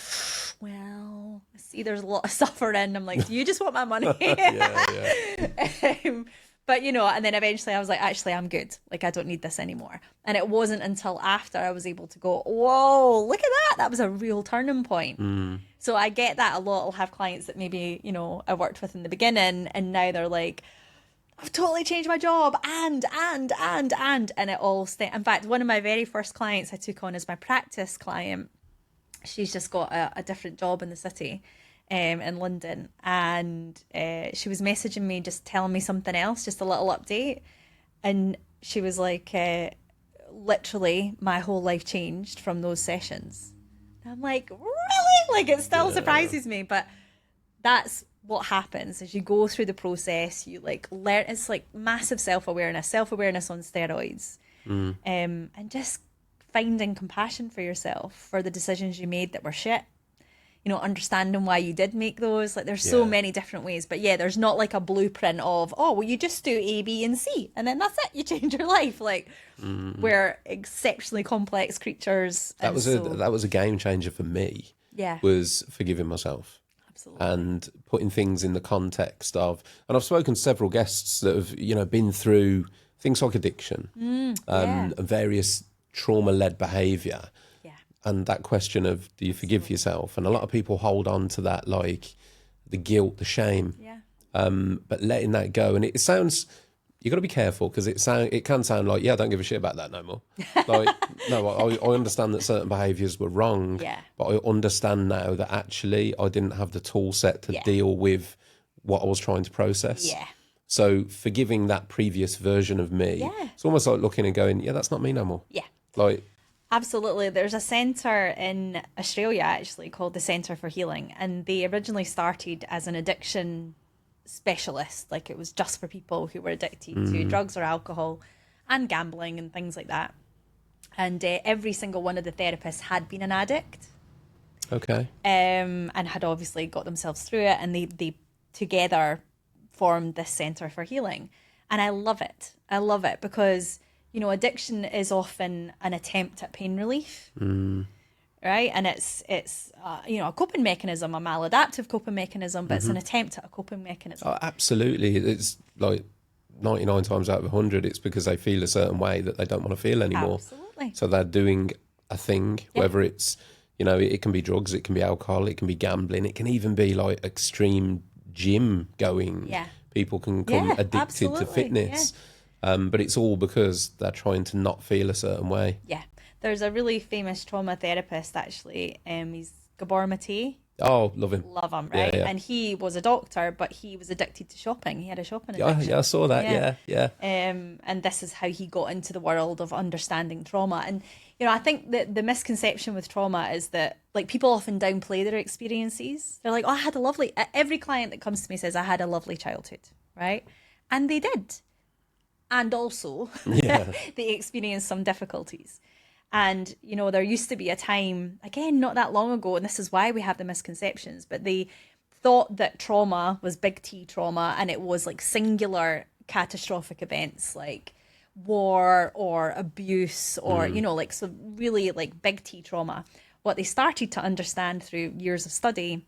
well, I see there's a lot of suffering. I'm like, do you just want my money? But, you know, and then eventually I was like, actually, I'm good. Like, I don't need this anymore. And it wasn't until after I was able to go, whoa, look at that. That was a real turning point. So I get that a lot. I'll have clients that maybe, you know, I worked with in the beginning and now they're like, I've totally changed my job and it all in fact, one of my very first clients I took on as my practice client, she's just got a different job in the city in London, and she was messaging me just telling me something else, just a little update, and she was like, literally my whole life changed from those sessions. And I'm like, really? Like, it still surprises me, but that's what happens as you go through the process. You like learn, it's like massive self-awareness on steroids, and just finding compassion for yourself for the decisions you made that were shit. understanding why you did make those. Like there's so many different ways, but yeah, there's not like a blueprint of, oh, well, you just do A, B, and C, and then that's it. You change your life. Like we're exceptionally complex creatures. That was a game changer for me. Yeah. Was forgiving myself. Absolutely. And putting things in the context of, and I've spoken to several guests that have, been through things like addiction and various trauma-led behaviour. Yeah. And that question of, do you forgive yourself? And a lot of people hold on to that, like the guilt, the shame. Yeah. But letting that go. And it sounds, you got to be careful because it can sound like, I don't give a shit about that no more. Like, no, I understand that certain behaviours were wrong, but I understand now that actually I didn't have the tool set to deal with what I was trying to process. Yeah. So forgiving that previous version of me, it's almost like looking and going, that's not me no more. Yeah. Like, absolutely. There's a centre in Australia actually called the Centre for Healing, and they originally started as an addiction specialist. Like it was just for people who were addicted to drugs or alcohol and gambling and things like that. And every single one of the therapists had been an addict. Okay. And had obviously got themselves through it, and they together formed this Centre for Healing. And I love it. I love it because, addiction is often an attempt at pain relief. Right? And it's a coping mechanism, a maladaptive coping mechanism, but it's an attempt at a coping mechanism. Oh, absolutely. It's like 99 times out of 100, it's because they feel a certain way that they don't want to feel anymore. Absolutely. So they're doing a thing, whether it's, it can be drugs, it can be alcohol, it can be gambling, it can even be like extreme gym going. Yeah. People can become addicted to fitness. But it's all because they're trying to not feel a certain way. Yeah. There's a really famous trauma therapist, actually. He's Gabor Mate. Oh, love him. Love him, right? Yeah. And he was a doctor, but he was addicted to shopping. He had a shopping addiction. Yeah, I saw that. Yeah. And this is how he got into the world of understanding trauma. And, I think that the misconception with trauma is that, like, people often downplay their experiences. They're like, oh, I had a lovely... Every client that comes to me says, I had a lovely childhood, right? And they did. And also, they experienced some difficulties. And, there used to be a time, again, not that long ago, and this is why we have the misconceptions, but they thought that trauma was big T trauma, and it was like singular catastrophic events like war or abuse or, so really like big T trauma. What they started to understand through years of study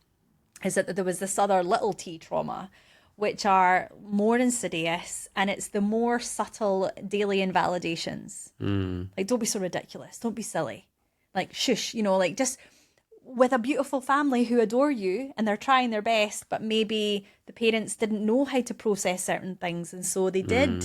is that there was this other little t trauma, which are more insidious, and it's the more subtle daily invalidations. Like, don't be so ridiculous. Don't be silly. Like, shush, like just with a beautiful family who adore you and they're trying their best, but maybe the parents didn't know how to process certain things, and so they did.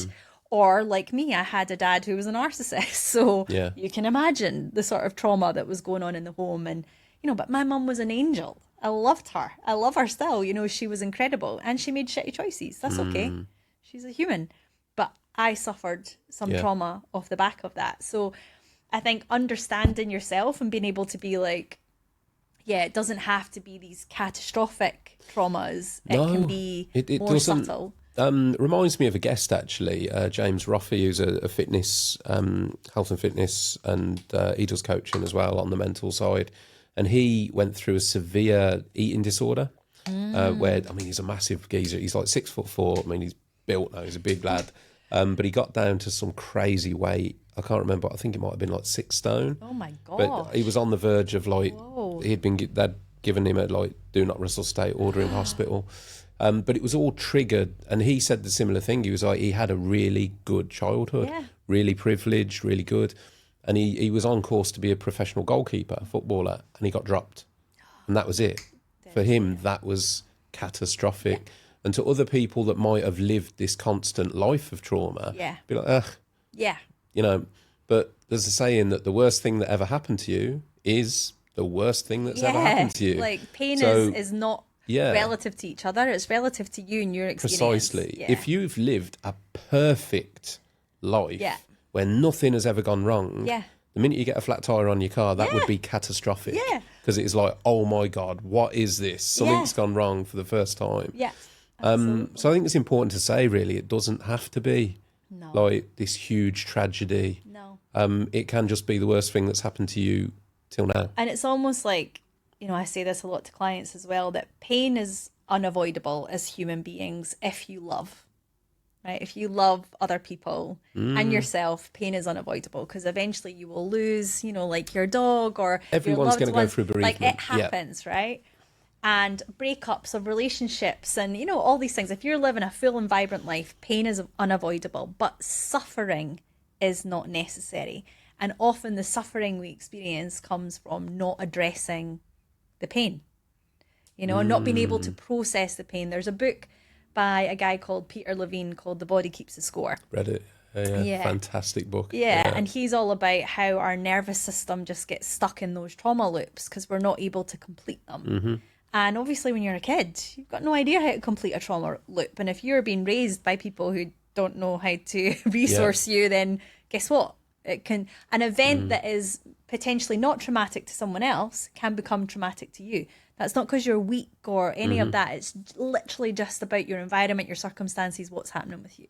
Or like me, I had a dad who was a narcissist. So you can imagine the sort of trauma that was going on in the home. And, but my mum was an angel. I loved her. I love her still. She was incredible, and she made shitty choices. That's okay. She's a human. But I suffered some trauma off the back of that. So I think understanding yourself and being able to be like, it doesn't have to be these catastrophic traumas. It can be more subtle. Reminds me of a guest, actually, James Roffey, who's a fitness, health and fitness, and he does coaching as well on the mental side. And he went through a severe eating disorder where, he's a massive geezer. He's like 6'4". He's built now. He's a big lad. But he got down to some crazy weight. I can't remember. I think it might have been like 6 stone. Oh, my God. But he was on the verge of like, they'd given him a like do not resuscitate order in hospital. But it was all triggered. And he said the similar thing. He was like, he had a really good childhood, really privileged, really good. And he was on course to be a professional goalkeeper, a footballer, and he got dropped. And that was it. For him, that was catastrophic. And to other people that might have lived this constant life of trauma, be like, ugh. Yeah. But there's a saying that the worst thing that ever happened to you is the worst thing that's ever happened to you. Like, pain is not relative to each other. It's relative to you and your experience. Precisely. Yeah. If you've lived a perfect life where nothing has ever gone wrong, the minute you get a flat tire on your car, that would be catastrophic. Yeah. Because it's like, oh my God, what is this? Something's gone wrong for the first time. Yeah. So I think it's important to say, really, it doesn't have to be like this huge tragedy. No. It can just be the worst thing that's happened to you till now. And it's almost like I say this a lot to clients as well, that pain is unavoidable as human beings if you love, right? If you love other people and yourself, pain is unavoidable because eventually you will lose, like your dog or Everyone's going to go through bereavement. Like it happens, right? And breakups of relationships and, all these things. If you're living a full and vibrant life, pain is unavoidable, but suffering is not necessary. And often the suffering we experience comes from not addressing the pain, not being able to process the pain. There's a book by a guy called Peter Levine called The Body Keeps the Score. Read it. Yeah. Fantastic book. Yeah, and he's all about how our nervous system just gets stuck in those trauma loops because we're not able to complete them. And obviously when you're a kid, you've got no idea how to complete a trauma loop. And if you're being raised by people who don't know how to resource you, then guess what? An event that is potentially not traumatic to someone else can become traumatic to you. That's not because you're weak or any of that. It's literally just about your environment, your circumstances, what's happening with you.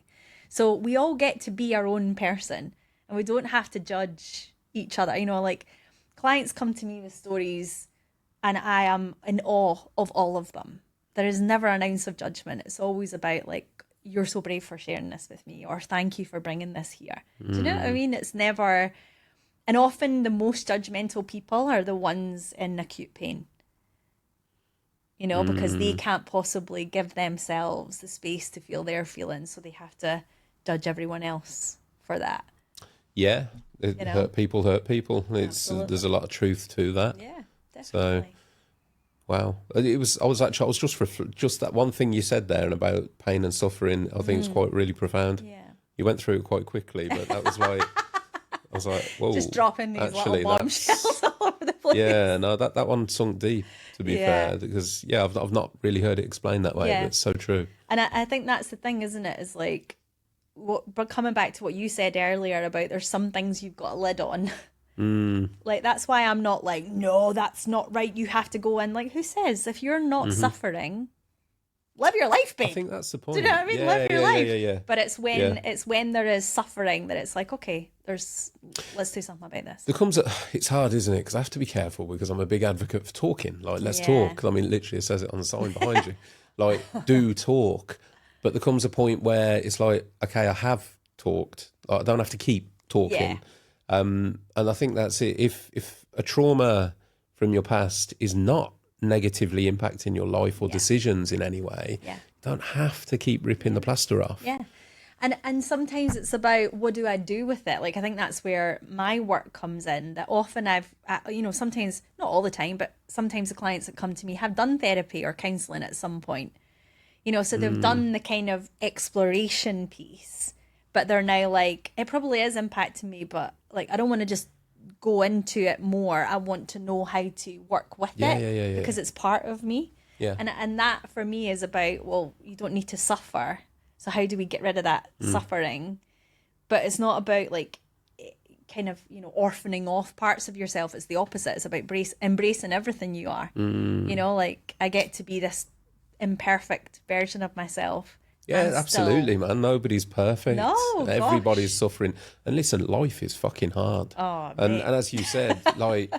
So we all get to be our own person and we don't have to judge each other. Like clients come to me with stories and I am in awe of all of them. There is never an ounce of judgment. It's always about like, you're so brave for sharing this with me, or thank you for bringing this here. Do you know what I mean? It's never, and often the most judgmental people are the ones in acute pain, because they can't possibly give themselves the space to feel their feelings. So they have to judge everyone else for that. Yeah. Hurt people. There's a lot of truth to that. Yeah, definitely. So, wow. I was just that one thing you said there and about pain and suffering, I think it's quite really profound. Yeah. You went through it quite quickly, but that was like, I was like, whoa. Just dropping these little bombshells all over the place. Yeah, no, that one sunk deep, to be fair, because, I've not really heard it explained that way, but it's so true. And I think that's the thing, isn't it? Is like, but coming back to what you said earlier about there's some things you've got a lid on. Like, that's why I'm not like, no, that's not right, you have to go in. Like, who says if you're not suffering, live your life, babe? I think that's the point. Do you know what I mean? Live your life. Yeah. But it's when there is suffering that it's like, okay, let's do something about this. It's hard, isn't it? Because I have to be careful because I'm a big advocate for talking. Like, let's talk. I mean, literally it says it on the sign behind you. Like, do talk. But there comes a point where it's like, okay, I have talked. Like, I don't have to keep talking. Yeah. And I think that's it. If a trauma from your past is not negatively impacting your life or decisions in any way, you don't have to keep ripping the plaster off. Yeah. And sometimes it's about, what do I do with it? Like, I think that's where my work comes in, that often sometimes, not all the time, but sometimes the clients that come to me have done therapy or counselling at some point. So they've done the kind of exploration piece, but they're now like, it probably is impacting me, but like, I don't want to just go into it more. I want to know how to work with it because it's part of me. Yeah. And that for me is about, well, you don't need to suffer. So how do we get rid of that suffering? But it's not about like kind of, orphaning off parts of yourself. It's the opposite. It's about embracing everything you are. Like, I get to be this imperfect version of myself. Yeah, absolutely, man. Nobody's perfect. No, everybody's suffering. And listen, life is fucking hard. Oh, and as you said, like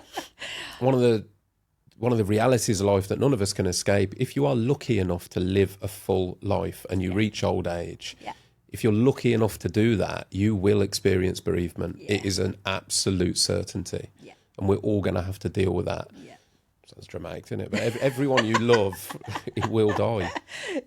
one of the realities of life that none of us can escape. If you are lucky enough to live a full life and you reach old age, if you're lucky enough to do that, you will experience bereavement. It is an absolute certainty, and we're all going to have to deal with that. Sounds dramatic, isn't it? But everyone you love, it will die.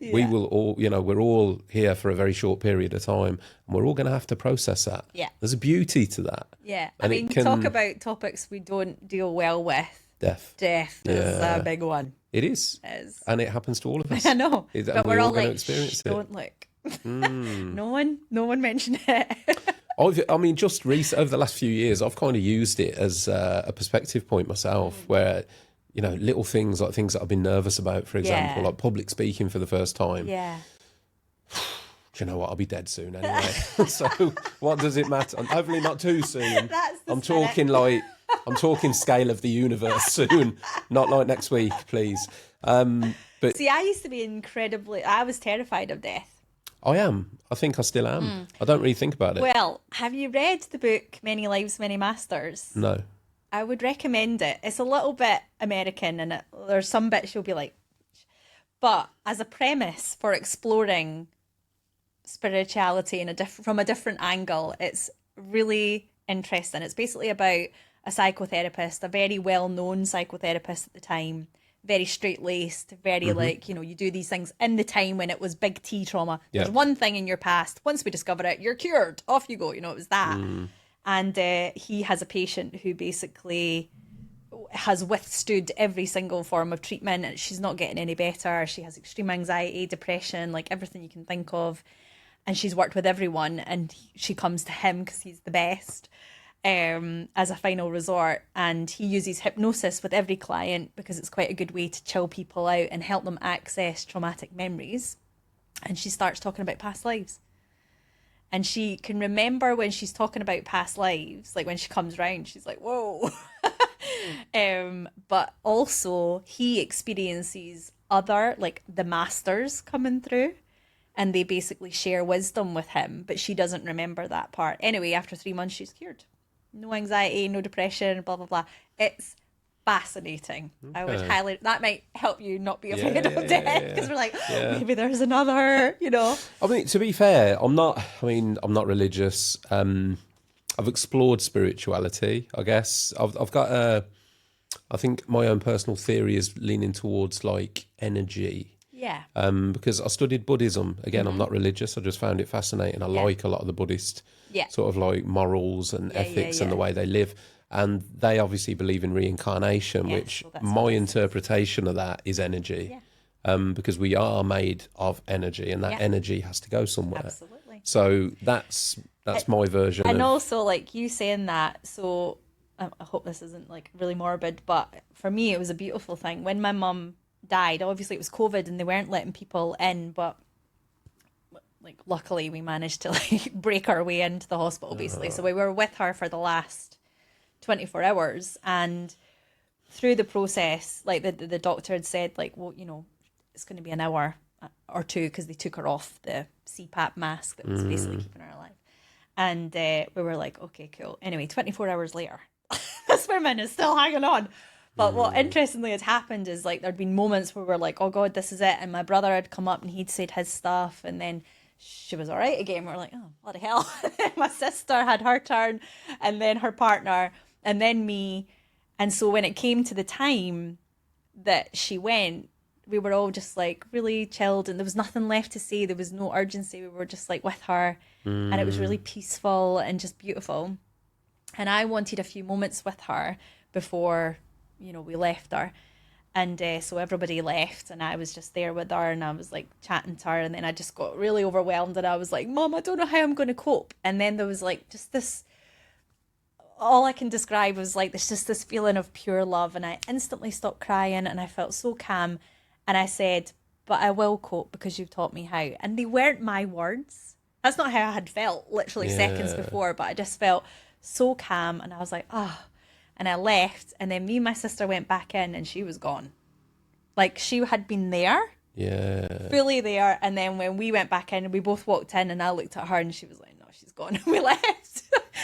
We will all, we're all here for a very short period of time, and we're all going to have to process that. Yeah. There's a beauty to that. Yeah. And we talk about topics we don't deal well with. Death is a big one. It is. And it happens to all of us. I know. But we're all going to experience it. Don't look. No one mentioned it. Just over the last few years, I've kind of used it as a perspective point myself, where little things like things that I've been nervous about, for example, like public speaking for the first time. Yeah. Do you know what? I'll be dead soon anyway. So what does it matter? Hopefully not too soon. I'm talking scale of the universe soon, not like next week, please. But see, I used to be I was terrified of death. I am. I think I still am. I don't really think about it. Well, have you read the book Many Lives, Many Masters? No. I would recommend it. It's a little bit American, and there's some bits you'll be like, but as a premise for exploring spirituality in from a different angle, it's really interesting. It's basically about a psychotherapist, a very well-known psychotherapist at the time, very straight-laced, very like, you do these things in the time when it was big T trauma. Yeah. There's one thing in your past. Once we discover it, you're cured. Off you go. It was that. And he has a patient who basically has withstood every single form of treatment, and she's not getting any better. She has extreme anxiety, depression, like everything you can think of. And she's worked with everyone, and she comes to him because he's the best as a final resort. And he uses hypnosis with every client because it's quite a good way to chill people out and help them access traumatic memories. And she starts talking about past lives. And she can remember when she's talking about past lives, like when she comes round, she's like, whoa. But also he experiences other, like the masters coming through, and they basically share wisdom with him, but she doesn't remember that part. Anyway, after 3 months, she's cured. No anxiety, no depression, blah, blah, blah. It's fascinating. Okay. I would highly, that might help you not be afraid of death, because we're like, maybe there's another, I mean, to be fair, I'm not religious. I've explored spirituality, I guess. I've got I think my own personal theory is leaning towards like energy. Yeah. Because I studied Buddhism. Again, I'm not religious. I just found it fascinating. I like a lot of the Buddhist sort of like morals and ethics and the way they live. And they obviously believe in reincarnation, which my interpretation of that is energy. Yeah. Because we are made of energy, and that energy has to go somewhere. Absolutely. So that's my version. And also, like you saying that, so I hope this isn't like really morbid, but for me, it was a beautiful thing. When my mum died, obviously it was COVID and they weren't letting people in, but like luckily we managed to like break our way into the hospital basically. So we were with her for the last 24 hours, and through the process, like the doctor had said, like, well, it's going to be an hour or two, because they took her off the CPAP mask that was basically keeping her alive. And we were like, okay, cool. Anyway, 24 hours later, this woman is still hanging on. But what interestingly had happened is, like, there'd been moments where we were like, oh God, this is it. And my brother had come up and he'd said his stuff, and then she was all right again. We were like, oh, bloody hell. My sister had her turn, and then her partner, and then me. And so when it came to the time that she went, we were all just like really chilled, and there was nothing left to say. There was no urgency. We were just like with her, and it was really peaceful and just beautiful. And I wanted a few moments with her before, we left her. And so everybody left, and I was just there with her, and I was like chatting to her, and then I just got really overwhelmed, and I was like, Mom, I don't know how I'm going to cope. And then there was like just this, all I can describe was like this feeling of pure love, and I instantly stopped crying, and I felt so calm. And I said, but I will cope because you've taught me how. And they weren't my words. That's not how I had felt literally seconds before, but I just felt so calm, and I was like, oh. And I left, and then me and my sister went back in, and she was gone. Like, she had been there. Yeah. Fully there. And then when we went back in, we both walked in, and I looked at her, and she was like, no, she's gone. And we left.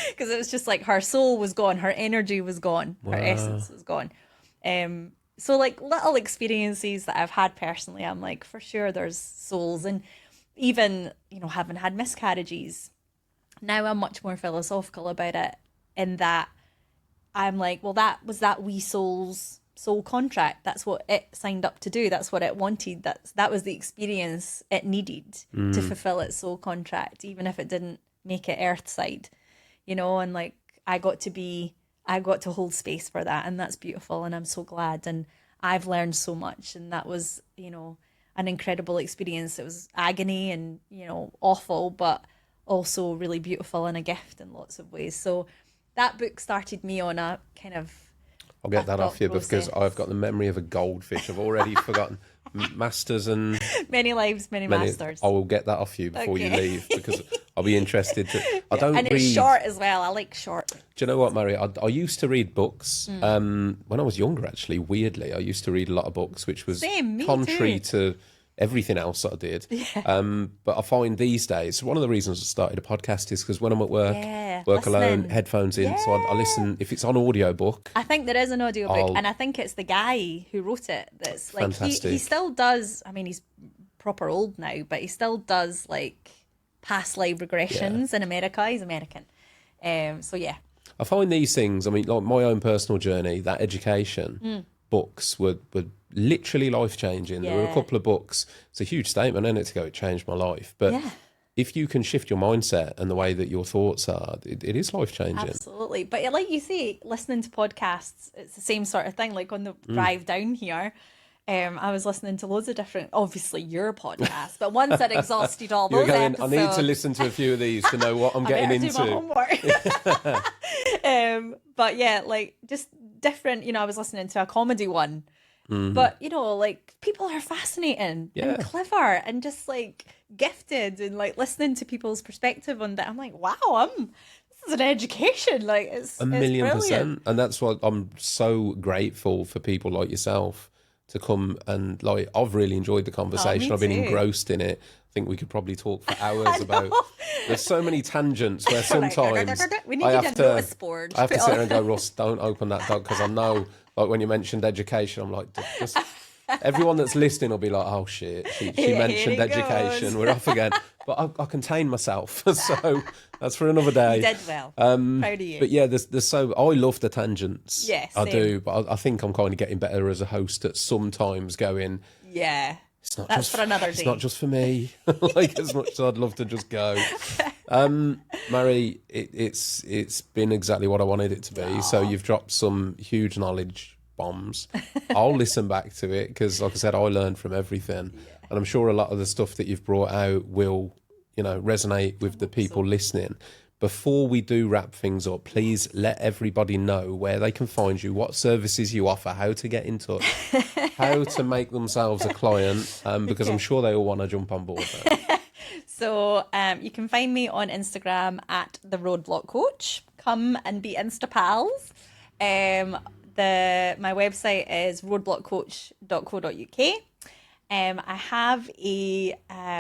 Because it was just like her soul was gone. Her energy was gone. Her essence was gone. So like little experiences that I've had personally, I'm like, for sure there's souls. And even, having had miscarriages, now I'm much more philosophical about it, in that I'm like, well, that was that wee soul's soul contract. That's what it signed up to do. That's what it wanted. That was the experience it needed to fulfill its soul contract, even if it didn't make it earthside, and like I got to hold space for that, and that's beautiful, and I'm so glad, and I've learned so much, and that was, an incredible experience. It was agony and, awful, but also really beautiful and a gift in lots of ways. So that book started me on a kind of... I'll get that off you because I've got the memory of a goldfish. I've already forgotten masters and... Many lives, many masters. I will get that off you before you leave, because I'll be interested to... And it's short as well. I like short. Do you know what, Mhairi? I used to read books when I was younger, actually, weirdly. I used to read a lot of books, which was contrary to everything else that I did. Yeah. But I find these days, one of the reasons I started a podcast is because when I'm at work, work listening. alone, headphones in, so I listen. If it's on audiobook, I think there is an audiobook, and I think it's the guy who wrote it that's like he still does. I mean, he's proper old now, but he still does like past life regressions in America. He's American. So yeah. I find these things, I mean, like my own personal journey, that education, books were literally life-changing. There were a couple of books. It's a huge statement, isn't it, to go, it changed my life. But if you can shift your mindset and the way that your thoughts are, it is life-changing. Absolutely. But like you say, listening to podcasts, it's the same sort of thing. Like on the drive down here, I was listening to loads of different, obviously your podcast, but once I'd exhausted all those episodes. I need to listen to a few of these to know what I'm getting into. Do my homework. But yeah, like just different, I was listening to a comedy one, but like people are fascinating and clever and just like gifted, and like listening to people's perspective on that. I'm like, wow, this is an education. Like it's 1,000,000%. And that's why I'm so grateful for people like yourself to come and like, I've really enjoyed the conversation. I've been engrossed in it. I think we could probably talk for hours about, there's so many tangents where sometimes we need I have to sit there and go, Russ, don't open that doc, because I know, like when you mentioned education, I'm like, just everyone that's listening will be like, oh shit, she mentioned education, we're off again. But I contain myself, so that's for another day. You did well. Proud of you. But yeah, there's I love the tangents. Yes, I do. But I think I'm kind of getting better as a host at sometimes going. Yeah, it's not that's just for another day. It's not just for me. Like as much as I'd love to just go. Mhairi, it's been exactly what I wanted it to be. Aww. So you've dropped some huge knowledge bombs. I'll listen back to it because, like I said, I learned from everything. Yeah. And I'm sure a lot of the stuff that you've brought out will, resonate with the people listening. Before we do wrap things up, please let everybody know where they can find you, what services you offer, how to get in touch, how to make themselves a client, because I'm sure they all want to jump on board now. So you can find me on Instagram at the Roadblock Coach. Come and be Insta pals. My website is roadblockcoach.co.uk. I have a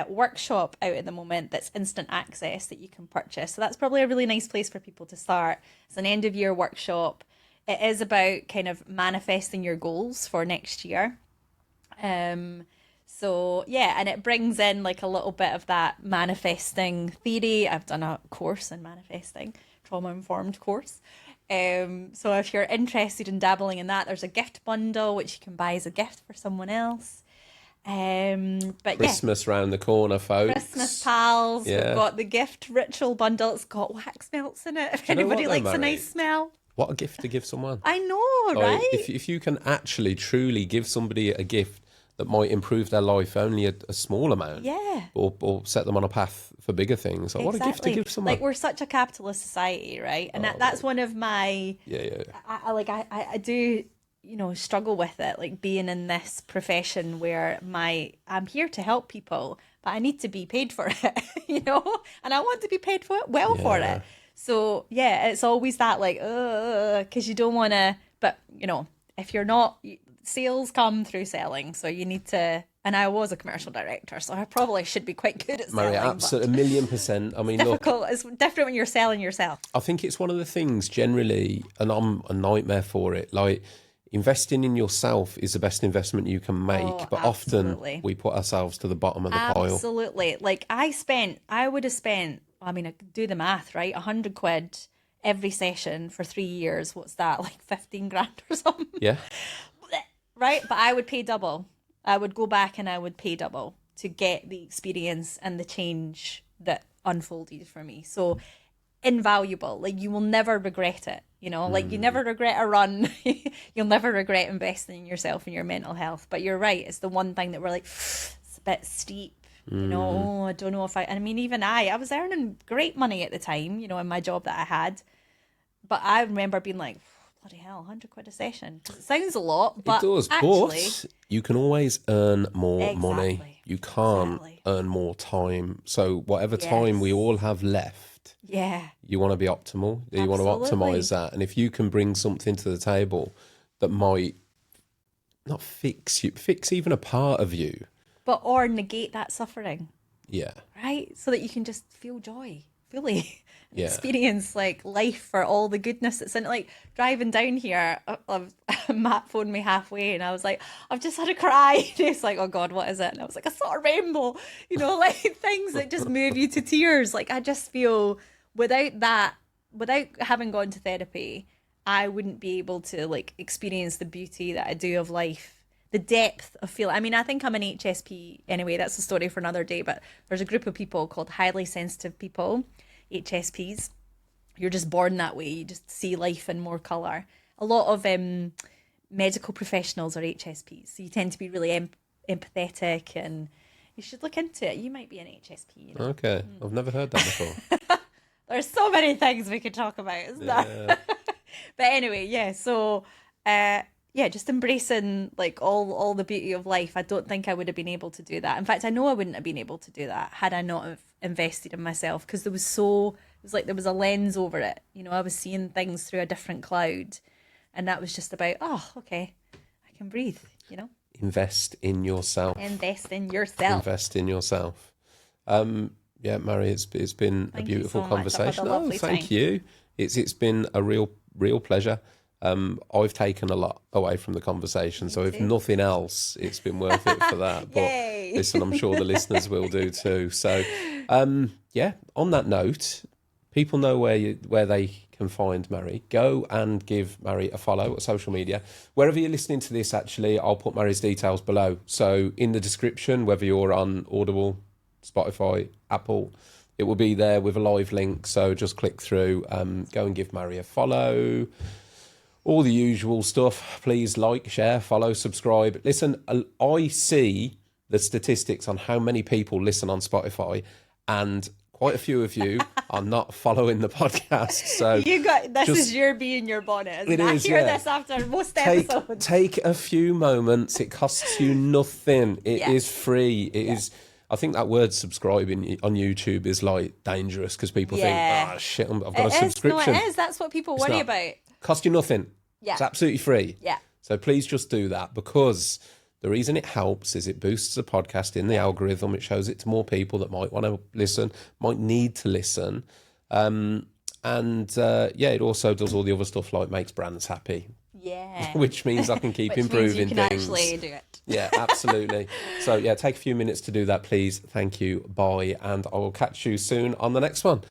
workshop out at the moment that's instant access that you can purchase. So that's probably a really nice place for people to start. It's an end of year workshop. It is about kind of manifesting your goals for next year. So yeah, and it brings in like a little bit of that manifesting theory. I've done a course in manifesting, trauma-informed course. So if you're interested in dabbling in that, there's a gift bundle which you can buy as a gift for someone else. But Christmas round the corner, folks. Christmas pals. Yeah. We've got the gift ritual bundle. It's got wax melts in it. If anybody likes a nice smell. What a gift to give someone. I know, right? If you can actually truly give somebody a gift that might improve their life only a small amount, or set them on a path for bigger things. Like, what a gift to give someone. Like, we're such a capitalist society, right? And that's one of my I do struggle with it, like being in this profession where I'm here to help people, but I need to be paid for it, and I want to be paid for it for it. So yeah, it's always that like, because you don't want to, but if you're not, sales come through selling, so you need to. And I was a commercial director, so I probably should be quite good at selling. Mhairi, absolutely, 1,000,000%. I mean, it's difficult. It's different when you're selling yourself. I think it's one of the things generally, and I'm a nightmare for it. Like, investing in yourself is the best investment you can make, but often we put ourselves to the bottom of the pile. Absolutely. Like I would have spent, I mean, I could do the math, right? 100 quid every session for 3 years. What's that? Like 15 grand or something? Yeah. Right? But I would pay double. I would go back and I would pay double to get the experience and the change that unfolded for me. So invaluable. Like, you will never regret it. Like, you never regret a run. You'll never regret investing in yourself and your mental health. But you're right. It's the one thing that we're like, it's a bit steep. I don't know if I mean, even I was earning great money at the time, in my job that I had. But I remember being like, bloody hell, 100 quid a session. It sounds a lot, but it does, actually, but you can always earn more money. You can't earn more time. So whatever time we all have left, you want to be optimal. You want to optimize that. And if you can bring something to the table that might not fix even a part of you, or negate that suffering, Yeah. right? So that you can just feel joy fully. Yeah. Experience like life for all the goodness that's in it. Like driving down here, Matt phoned me halfway and I was like, I've just had a cry. And he's like, oh God, what is it? And I was like, I saw a rainbow, you know, like things that just move you to tears. Like I just feel without having gone to therapy, I wouldn't be able to like experience the beauty that I do of life, the depth of feeling. I mean, I think I'm an HSP anyway. That's a story for another day, but there's a group of people called highly sensitive people, HSPs. You're just born that way. You just see life in more colour. A lot of medical professionals are HSPs, so you tend to be really empathetic, and you should look into it. You might be an HSP. You know? Okay. I've never heard that before. There's so many things we could talk about, isn't there? But anyway, yeah. So, just embracing like all the beauty of life. I don't think I would have been able to do that. In fact, I know I wouldn't have been able to do that had I not have invested in myself, because there was a lens over it. You know, I was seeing things through a different cloud, and that was just about, oh, okay, I can breathe. You know, Invest in yourself. invest in yourself. Invest in yourself. Yeah, Mhairi, it's been a beautiful conversation. Oh, thank you. It's been a real pleasure. I've taken a lot away from the conversation, so if nothing else, it's been worth it for that. But Yay. listen, I'm sure the listeners will do too. So, on that note, people know where they can find Mhairi. Go and give Mhairi a follow at social media. Wherever you're listening to this, actually, I'll put Mhairi's details below. So in the description, whether you're on Audible, Spotify, Apple, it will be there with a live link. So just click through, go and give Mhairi a follow. All the usual stuff. Please like, share, follow, subscribe. Listen, I see the statistics on how many people listen on Spotify, and quite a few of you are not following the podcast. So this is your bee in your bonnet. It I is, hear yeah. this after most episodes. Take a few moments. It costs you nothing. It is free. It is. I think that word subscribing on YouTube is like dangerous because people think, oh shit, I've got a subscription. No, it is. That's what people worry about. Cost you nothing. Yeah. It's absolutely free. Yeah. So please just do that, because the reason it helps is it boosts the podcast in the algorithm. It shows it to more people that might want to listen, might need to listen. It also does all the other stuff like makes brands happy. Yeah. Which means I can keep improving means you can things. actually do it. Yeah, absolutely. So take a few minutes to do that, please. Thank you. Bye. And I will catch you soon on the next one.